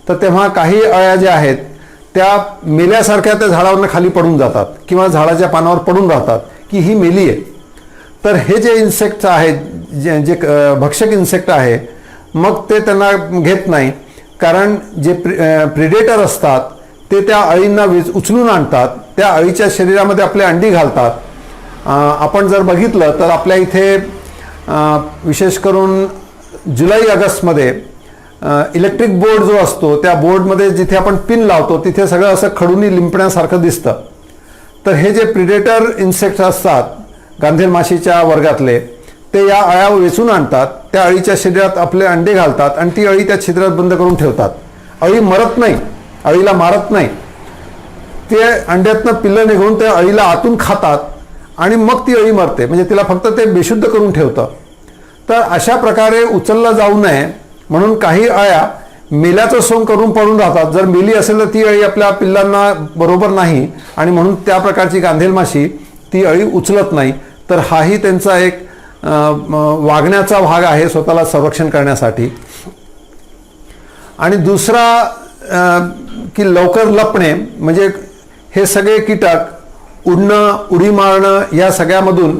तर तेव्हा काही अळ्या ज्या आहेत त्या मेल्यासारख्या त्या झाडावरनं खाली पडून जातात किंवा झाडाच्या पानावर पडून राहतात की ही मेली आहे. तर हे जे इन्सेक्ट्स आहेत जे भक्षक इन्सेक्ट आहे मग ते त्यांना घेत नाही, कारण जे प्रिडेटर असतात ते त्या अळींना उचलून आणतात, त्या अळीच्या शरीरामध्ये आपले अंडी घालतात. आपण जर बघितलं तर आपल्या इथे विशेष करून जुलै ऑगस्टमध्ये इलेक्ट्रिक बोर्ड जो असतो त्या बोर्डमध्ये जिथे आपण पिन लावतो तिथे सगळं असं खडूनी लिंपण्यासारखं दिसतं. तर हे जे प्रिडेटर इन्सेक्ट्स असतात गांधेल माशीच्या वर्गातले ते या अळ्या वेचून आणतात, त्या अळीच्या शरीरात आपले अंडे घालतात आणि ती अळी त्या छिद्रात बंद करून ठेवतात. अळी मरत नाही, अळीला मारत नाही, ते अंड्यातनं पिल्लं निघून त्या अळीला आतून खातात आणि मग ती अळी मरते, म्हणजे तिला फक्त ते बेशुद्ध करून ठेवतं. तर अशा प्रकारे उचललं जाऊ नये म्हणून काही अळ्या मेल्याचं सोंग करून पडून राहतात. जर मेली असेल तर ती अळी आपल्या पिल्लांना बरोबर नाही आणि म्हणून त्या प्रकारची गांधेल माशी ती अळी उचलत नाही. तर हाही त्यांचा एक वागण्याचा भाग आहे स्वतःला संरक्षण करण्यासाठी. आणि दुसरा की लवकर लपणे, म्हणजे हे सगळे कीटक उडणं उडी मारणं या सगळ्यामधून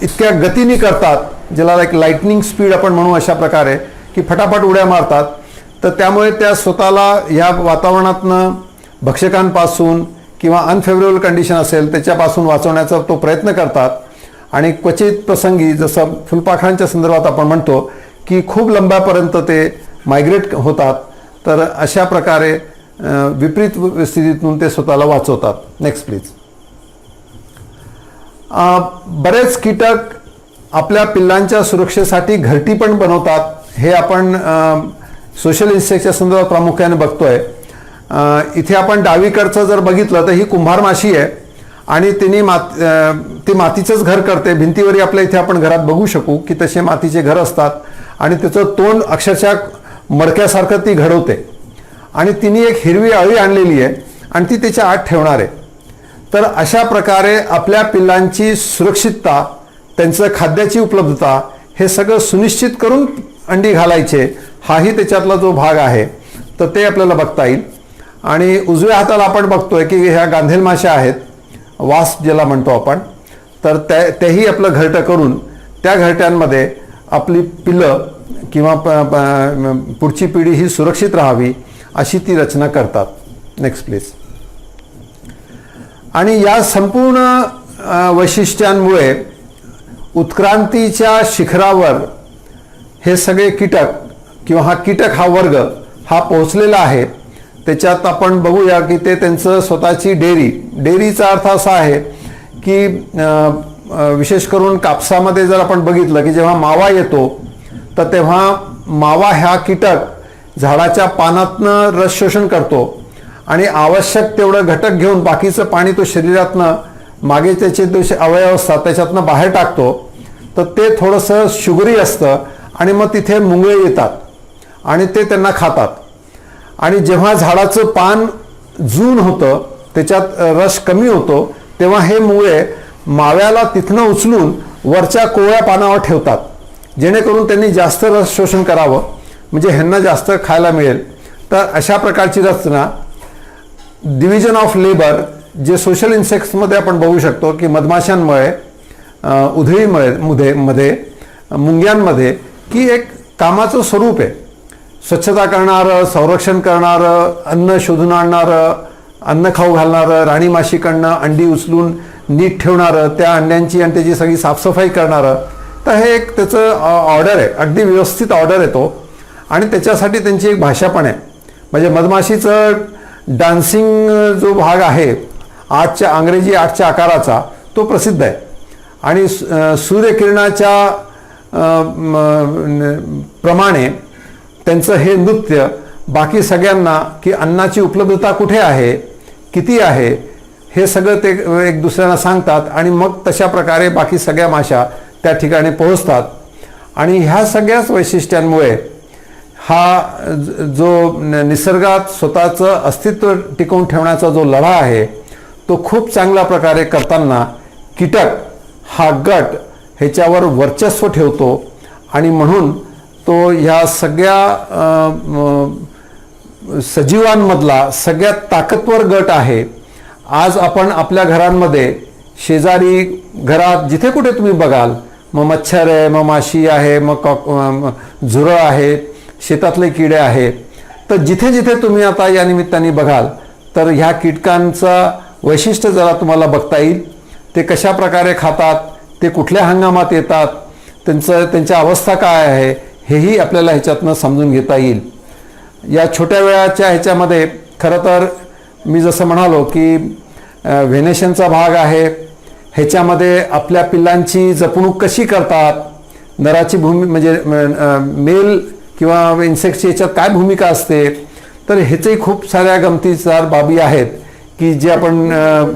इतक्या गतीने करतात, ज्याला एक लाईटनिंग स्पीड आपण म्हणू, अशा प्रकारे की फटाफट उड्या मारतात. तर त्यामुळे त्या स्वतःला ह्या वातावरणातनं भक्षकांपासून किंवा अनफेवरेबल कंडिशन असेल त्याच्यापासून वाचवण्याचा तो प्रयत्न करतात. आणि क्वचित प्रसंगी जसं फुलपाखरांच्या संदर्भात आपण म्हणतो की खूप लंब्यापर्यंत ते मायग्रेट होतात. तर अशा प्रकारे विपरीत स्थितीतून ते स्वतःला वाचवतात. Next please. बरेच कीटक आपल्या पिल्लांच्या सुरक्षेसाठी घरटी पण बनवतात. हे आपण सोशल इन्सेक्टच्या संदर्भात प्रामुख्याने बघतोय. इथे आपण डावीकडचं जर बघितलं तर ही कुंभार माशी आहे आणि तिने ती मातीचंच घर करते. भिंतीवरही आपल्या इथे आपण घरात बघू शकू की तसे मातीचे घर असतात आणि त्याचं तोंड अक्षरशः मडक्यासारखं ती घडवते. आणि तिने एक हिरवी अळी आणलेली आहे आणि ती त्याच्या आत ठेवणार आहे. तर अशा प्रकारे आपल्या पिल्लांची सुरक्षितता, त्यांचं खाद्याची उपलब्धता हे सगळं सुनिश्चित करून अंडी घालायचे, हाही त्याच्यातला जो भाग आहे तर ते आपल्याला बघता येईल. आणि उजव्या हाताला आपण बघतोय की ह्या गांधेल माश्या आहेत, वास्प ज्याला म्हणतो आपण, तर तेही आपलं घरटं करून त्या घरट्यांमध्ये आपली पिल्लं किंवा पुढची पिढी ही सुरक्षित राहावी अशी ती रचना करतात. Next please. आणि या संपूर्ण वैशिष्ट्यांमुळे उत्क्रांतीच्या शिखरावर हे सगळे कीटक किंवा हा कीटक हा वर्ग हा पोहोचलेला आहे. त्याच्यात आपण बघूया की ते त्यांचं स्वतःची डेअरीचा अर्थ असा आहे की विशेष करून कापसामध्ये जर आपण बघितलं की जेव्हा मावा येतो तर तेव्हा मावा ह्या कीटक झाडाच्या पानातनं रस शोषण करतो आणि आवश्यक तेवढं घटक घेऊन बाकीचं पाणी तो शरीरातनं मागे त्याचे जे अवयव असतात त्याच्यातनं बाहेर टाकतो. तर ते थोडंसं शुगरी असतं आणि मग तिथे मुंगळे येतात आणि ते त्यांना खातात. आणि जेव्हा झाडाचं पान जून होतं, त्याच्यात रस कमी होतो, तेव्हा हे मुळे माव्याला तिथनं उचलून वरच्या कोवळ्या पानावर ठेवतात जेणेकरून त्यांनी जास्त रस शोषण करावं, म्हणजे ह्यांना जास्त खायला मिळेल. तर अशा प्रकारची रचना डिव्हिजन ऑफ लेबर जे सोशल इन्सेक्ट्समध्ये आपण बघू शकतो की मधमाशांमुळे, उधळीमुळे मध्ये, मुंग्यांमध्ये की एक कामाचं स्वरूप आहे. स्वच्छता करणारं, संरक्षण करणारं, अन्न शोधून आणणारं, अन्न खाऊ घालणारं, राणी माशीकडनं अंडी उचलून नीट ठेवणारं, त्या अंड्यांची आणि त्याची सगळी साफसफाई करणारं. तर हे एक त्याचं ऑर्डर आहे, अगदी व्यवस्थित ऑर्डर आहे तो. आणि त्याच्यासाठी त्यांची एक भाषा पण आहे. म्हणजे मधमाशीचं डान्सिंग जो भाग आहे अंग्रेजी 8च्या आकाराचा तो प्रसिद्ध आहे. आणि सूर्यकिरणाच्या प्रमाणे त्यांचं हे नृत्य बाकी सगळ्यांना की अन्नाची उपलब्धता कुठे आहे, किती आहे, हे सगळं ते एक दुसऱ्यांना सांगतात आणि मग तशा प्रकारे बाकी सगळ्या माशा त्या ठिकाणी पोहोचतात. आणि ह्या सगळ्याच वैशिष्ट्यांमुळे हा जो निसर्गात स्वतःचं अस्तित्व टिकवून ठेवण्याचा जो लढा आहे तो खूप चांगल्या प्रकारे करताना कीटक हा गट ह्याच्यावर वर्चस्व ठेवतो आणि म्हणून तो ह्या सगळ्या सजीवांमधला सगळ्यात ताकदवर गट आहे. आज आपण आपल्या घरांमध्ये शेजारी घरात जिथे कुठे तुम्ही बघाल, मग मच्छर आहे, मग माशी आहे, मग झुरळ आहे, शेतातले किडे आहेत, तर जिथे जिथे तुम्ही आता या निमित्ताने बघाल तर ह्या कीटकांचा वैशिष्ट्य जरा तुम्हाला बघता येईल. ते कशा प्रकारे खातात, ते कुठल्या हंगामात येतात, त्यांची अवस्था काय आहे हेही आपल्याला ह्याच्यातनं समजून घेता येईल. या छोट्या वेळाच्या ह्याच्यामध्ये खरं तर मी जसं म्हणालो की व्हेनेशनचा भाग आहे, ह्याच्यामध्ये आपल्या पिल्लांची जपणूक कशी करतात, नराची म्हणजे मेल किंवा इन्सेक्टची ह्याच्यात काय भूमिका असते, तर ह्याचेही खूप साऱ्या गमतीदार बाबी आहेत की जे आपण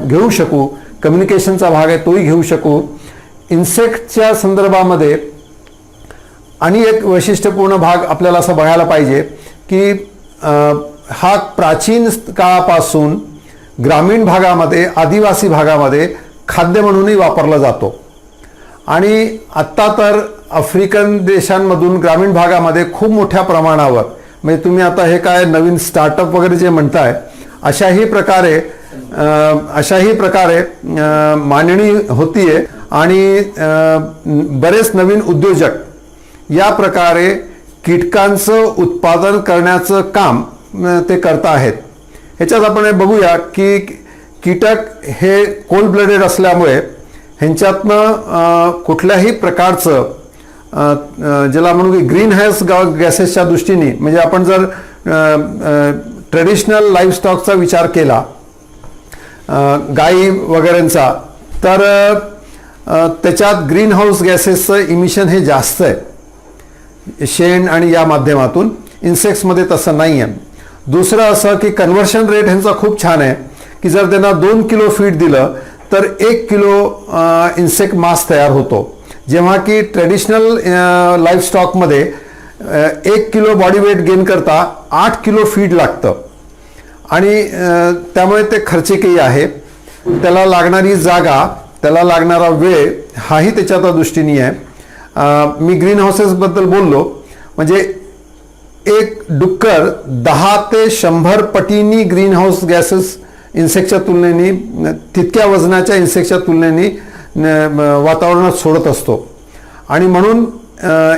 घेऊ शकू. कम्युनिकेशनचा भाग आहे तोही घेऊ शकू. इन्सेक्टच्या संदर्भामध्ये आणि एक वैशिष्ट्यपूर्ण भाग आपल्याला असं बघायला पाहिजे की हा प्राचीन काळापासून ग्रामीण भागामध्ये, आदिवासी भागामध्ये खाद्य म्हणूनही वापरला जातो. आणि आत्ता तर आफ्रिकन देशांमधून ग्रामीण भागामध्ये खूप मोठ्या प्रमाणावर, म्हणजे तुम्ही आता हे काय नवीन स्टार्टअप वगैरे जे म्हणताय, अशाही प्रकारे मांडणी होतीये आणि बरेच नवीन उद्योजक या प्रकारे कीटकांचं उत्पादन करण्याचं काम ते करत आहेत. ह्याच्यात आपण हे बघूया की कीटक हे कोल्ड ब्लडेड असल्यामुळे ह्यांच्यातनं कुठल्याही प्रकारचं ज्याला म्हणू की ग्रीन हाऊस गॅसेसच्या दृष्टीने, म्हणजे आपण जर ट्रेडिशनल लाईफस्टॉकचा विचार केला गाई वगैरेंचा, तर त्याच्यात ग्रीन हाऊस गॅसेसचं इमिशन हे जास्त आहे शेण आणि या माध्यमातून. इन्सेक्ट्समध्ये तसं नाही आहे. दुसरं असं की कन्व्हर्शन रेट ह्यांचा खूप छान आहे की जर त्यांना 2 किलो फीड दिलं तर 1 किलो इन्सेक्ट मास तयार होतो, जेव्हा की ट्रेडिशनल लाईफस्टॉकमध्ये 1 किलो बॉडी वेट गेन करता 8 किलो फीड लागतं आणि त्यामुळे ते खर्चिकही आहे. त्याला लागणारी जागा, त्याला लागणारा वेळ हाही त्याच्या दृष्टीने आहे. मी ग्रीन हाऊसेसबद्दल बोललो, म्हणजे एक डुक्कर 10 ते 100 पटींनी ग्रीन हाऊस गॅसेस इन्सेक्टच्या तुलनेने, तितक्या वजनाच्या इन्सेक्टच्या तुलनेने वातावरणात सोडत असतो. आणि म्हणून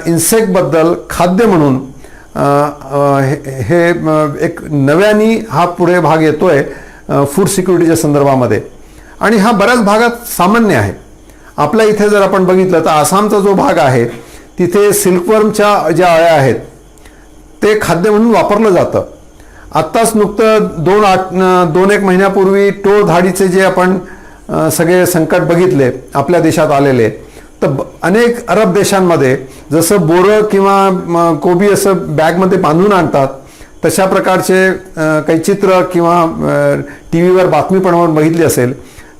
इन्सेक्टबद्दल खाद्य म्हणून हे एक नव्याने हा पुढे भाग येतोय फूड सिक्युरिटीच्या संदर्भामध्ये. आणि हा बऱ्याच भागात सामान्य आहे. आपल्या इथे जर आपण बघितलं तर आसामचा जो भाग आहे तिथे सिल्कवर्मच्या ज्या अळ्या आहेत ते खाद्य म्हणून वापरलं जातं. आत्ताच नुकतं 2-1 महिन्यापूर्वी टोळधाडीचे जे आपण सगळे संकट बघितले आपल्या देशात आलेले, तर अनेक अरब देशांमध्ये जसं बोरं किंवा कोबी असं बॅगमध्ये बांधून आणतात, तशा प्रकारचे काही चित्र किंवा टी व्हीवर बातमी पण आपण बघितली असेल,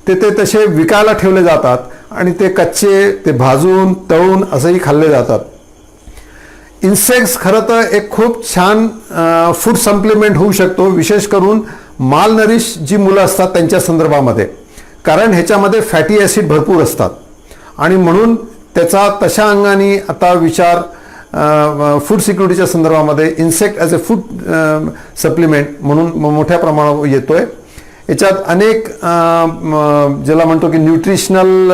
ते तसे विकायला ठेवले जातात आणि ते कच्चे, ते भाजून तळून असंही खाल्ले जातात. इन्सेक्ट्स खरं तर एक खूप छान फूड सप्लिमेंट होऊ शकतो, विशेष करून मालनरिश जी मुलं असतात त्यांच्या संदर्भामध्ये, कारण ह्याच्यामध्ये फॅटी ॲसिड भरपूर असतात. आणि म्हणून त्याचा तशा अंगाने आता विचार फूड सिक्युरिटीच्या संदर्भामध्ये insect as a food supplement म्हणून मोठ्या प्रमाणावर येतोय. याच्यात अनेक ज्याला म्हणतो की न्यूट्रिशनल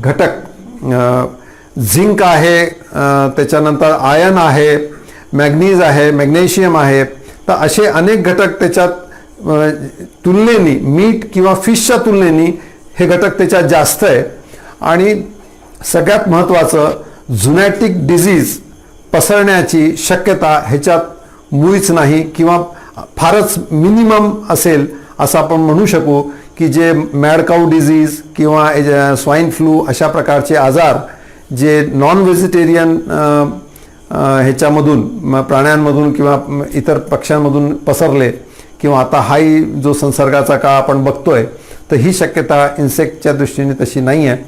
घटक, झिंक आहे, त्याच्यानंतर आयर्न आहे, मॅग्नीज आहे, मॅग्नेशियम आहे, तर असे अनेक घटक त्याच्यात तुलनेने मीट किंवा फिशच्या तुलनेने हे घटक त्याच्यात जास्त आहे. आणि सगळ्यात महत्त्वाचं, झुनॅटिक डिझीज पसरण्याची शक्यता ह्याच्यात मुळीच नाही किंवा फारच मिनिमम असेल असं आपण म्हणू शकू. की जे मॅड काऊ डिझीज किंवा स्वाईन फ्लू अशा प्रकारचे आजार जे नॉन व्हेजिटेरियन ह्याच्यामधून, प्राण्यांमधून किंवा इतर पक्ष्यांमधून पसरले, किंवा आता हाही जो संसर्गाचा काळ आपण बघतोय, तर ही शक्यता इन्सेक्टच्या दृष्टीने तशी नाही आहे.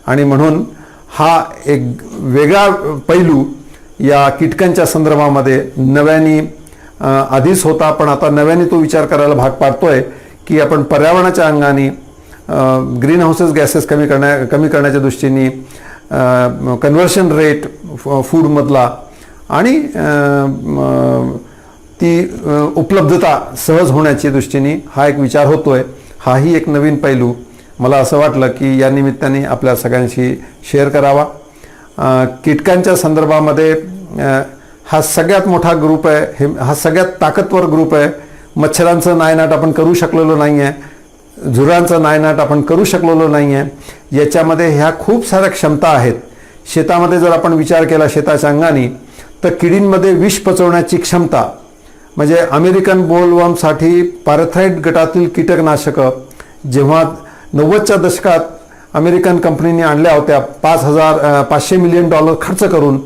आणि म्हणून हा एक वेगळा पैलू या कीटकांच्या संदर्भामध्ये नव्याने आधीच होता, पण आता नव्याने तो विचार करायला भाग पाडतोय की आपण पर्यावरणाच्या अंगाने ग्रीन हाऊसेस गॅसेस कमी करण्याच्या दृष्टीने कन्व्हर्शन रेट फूडमधला आणि ती उपलब्धता सहज होण्याच्या दृष्टीने हा एक विचार होतोय. हाही एक नवीन पैलू मला असं वाटलं की या निमित्ताने आपल्या सगळ्यांशी शेअर करावा. कीटकांच्या संदर्भामध्ये हा सगळ्यात मोठा ग्रुप आहे, हा सगळ्यात ताकदवर ग्रुप आहे. मच्छरांचं नायनाट आपण करू शकलेलो नाही आहे, झुरांचं नायनाट आपण करू शकलेलो नाही आहे. याच्यामध्ये ह्या खूप साऱ्या क्षमता आहेत. शेतामध्ये जर आपण विचार केला शेताच्या अंगाने, तर किडींमध्ये विष पचवण्याची क्षमता म्हणजे अमेरिकन बोलवर्मसाठी पॅराथ्राईट गटातील कीटकनाशकं जेव्हा 90च्या दशकात अमेरिकन कंपनीने आणल्या होत्या $500 मिलियन खर्च करून,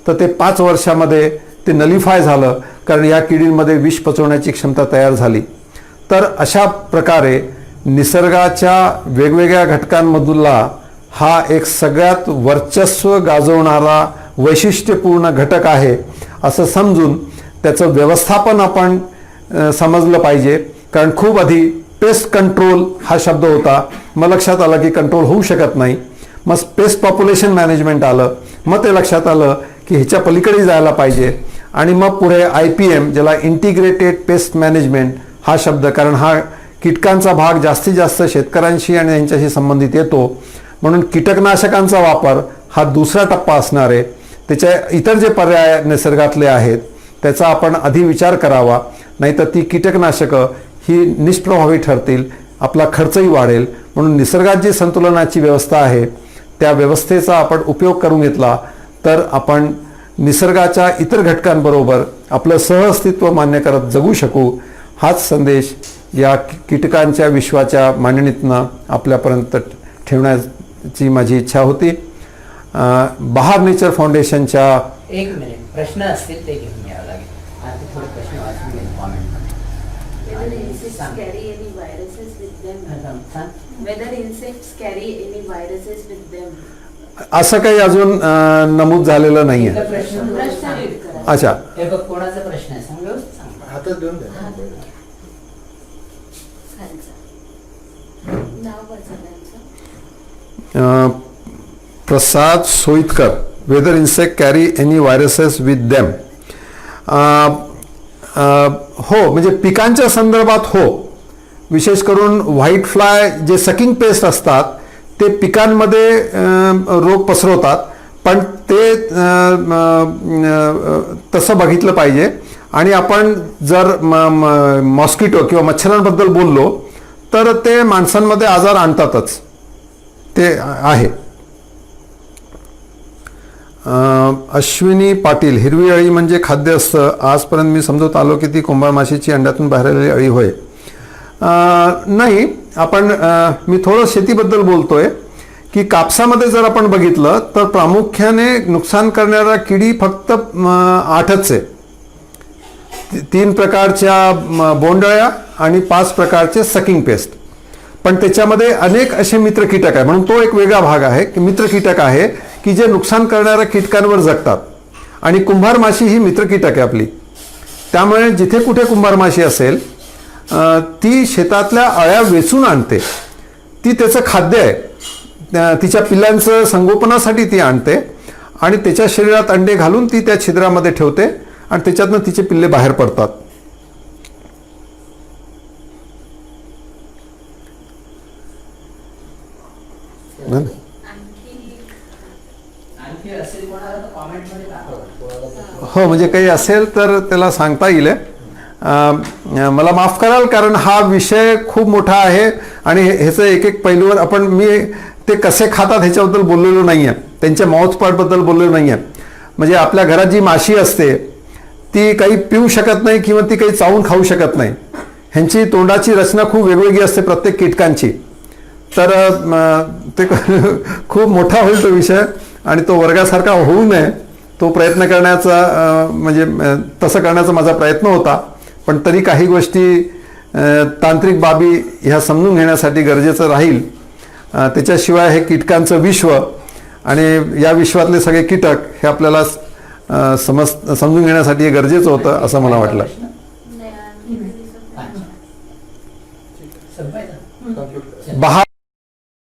तर ते 5 वर्षामध्ये ते नलिफाय झालं, कारण या किडींमध्ये विष पचवण्याची क्षमता तयार झाली. तर अशा प्रकारे निसर्गाच्या वेगवेगळ्या घटकांमधला हा एक सगळ्यात वर्चस्व गाजवणारा वैशिष्ट्यपूर्ण घटक आहे असं समजून त्याचं व्यवस्थापन आपण समजलं पाहिजे. कारण खूप आधी पेस्ट कंट्रोल हा शब्द होता, मग लक्षात आलं की कंट्रोल होऊ शकत नाही. मग पेस्ट पॉप्युलेशन मॅनेजमेंट आलं, मग ते लक्षात आलं की ह्याच्या पलीकडे जायला पाहिजे. आणि मग पुढे IPM ज्याला इंटिग्रेटेड पेस्ट मॅनेजमेंट हा शब्द, कारण हा कीटकांचा भाग जास्तीत जास्त शेतकऱ्यांशी आणि यांच्याशी संबंधित येतो, म्हणून कीटकनाशकांचा वापर हा दुसरा टप्पा असणार आहे. त्याच्या इतर जे पर्याय निसर्गातले आहेत त्याचा आपण आधी विचार करावा, नाहीतर ती कीटकनाशकं ही निष्प्रभावी ठरतील, आपला खर्चही वाढेल. म्हणून निसर्गात जी संतुलनाची व्यवस्था आहे त्या व्यवस्थेचा आपण उपयोग करून घेतला तर आपण निसर्गाच्या इतर घटकांबरोबर आपलं सहअस्तित्व मान्य करत जगू शकू. हाच संदेश या कीटकांच्या विश्वाच्या मांडणीतनं आपल्यापर्यंत ठेवण्याची माझी इच्छा होती. बहार नेचर फाउंडेशनच्या एक मिनिट प्रश्न असतील ते घेऊन यावं लागेल. आता थोडे प्रश्न वाचून घेऊ Whether insects carry any viruses with them? Whether insects carry any viruses with them? असं काही अजून नमूद झालेलं नाही आहे. प्रश्न प्रश्न read करा. अच्छा, हे बघ कोणाचा प्रश्न आहे सांग व्यवस्थित सांग. हातात देऊन द्या. खालचा. नाव काय सगळ्यांचं? Prasad Soitkar. Whether insect carry any viruses with them. हो, म्हणजे पिकांच्या संदर्भात हो, विशेष करून व्हाईट फ्लाय जे सकिंग पेस्ट असतात ते पिकांमध्ये रोग पसरवतात, पण ते तसं बघितलं पाहिजे. आणि आपण जर मॉस्किटो किंवा मच्छरांबद्दल बोललो तर ते माणसांमध्ये आजार आणतातच, ते आहे. अश्विनी पाटील. हिरवी अळी म्हणजे खाद्य असतं, आजपर्यंत मी समजत आलो की ती कुंभार माशीची अंड्यातून बाहेर आलेली अळी होय. नाही, आपण मी थोडं शेतीबद्दल बोलतोय की कापसामध्ये जर आपण बघितलं तर प्रामुख्याने नुकसान करणाऱ्या किडी फक्त 8च आहे. 3 प्रकारच्या बोंडअळ्या आणि 5 प्रकारचे सकिंग पेस्ट. पण त्याच्यामध्ये अनेक असे मित्र कीटक आहे, म्हणून तो एक वेगळा भाग आहे की मित्र कीटक आहे की जे नुकसान करणाऱ्या कीटकांवर जगतात. आणि कुंभार माशी ही मित्र कीटक आहे आपली. त्यामुळे जिथे कुठे कुंभार माशी असेल ती शेतातल्या अळ्या वेचून आणते, ती त्याचं खाद्य आहे. तिच्या पिल्लांचं संगोपनासाठी ती आणते आणि त्याच्या शरीरात अंडे घालून ती त्या छिद्रामध्ये ठेवते आणि त्याच्यातनं तिचे पिल्ले बाहेर पडतात. आणखी असेल कोणाला तर कॉमेंटमध्ये टाका. हो, म्हणजे काही असेल तर त्याला सांगता येईल. मला माफ कराल कारण हा विषय खूप मोठा आहे आणि ह्याचं एक पैलूवर आपण मी ते कसे खातात ह्याच्याबद्दल बोललेलो नाही आहे, त्यांच्या माउथ पार्टबद्दल बोललेलो नाही आहे. म्हणजे आपल्या घरात जी माशी असते ती काही पिऊ शकत नाही किंवा ती काही चावून खाऊ शकत नाही. ह्यांची तोंडाची रचना खूप वेगवेगळी असते प्रत्येक कीटकांची. तर ते खूप मोठा होईल तो विषय आणि तो वर्गासारखा होऊ नये तो प्रयत्न करण्याचा म्हणजे तसं करण्याचा माझा प्रयत्न होता. पण तरी काही गोष्टी तांत्रिक बाबी ह्या समजून घेण्यासाठी गरजेचं राहील. त्याच्याशिवाय हे कीटकांचं विश्व आणि या विश्वातले सगळे कीटक हे आपल्याला समजून घेण्यासाठी हे गरजेचं होतं असं मला वाटलं. प्रश्न? नाही, आणि अच्छा. संपायचं? बहा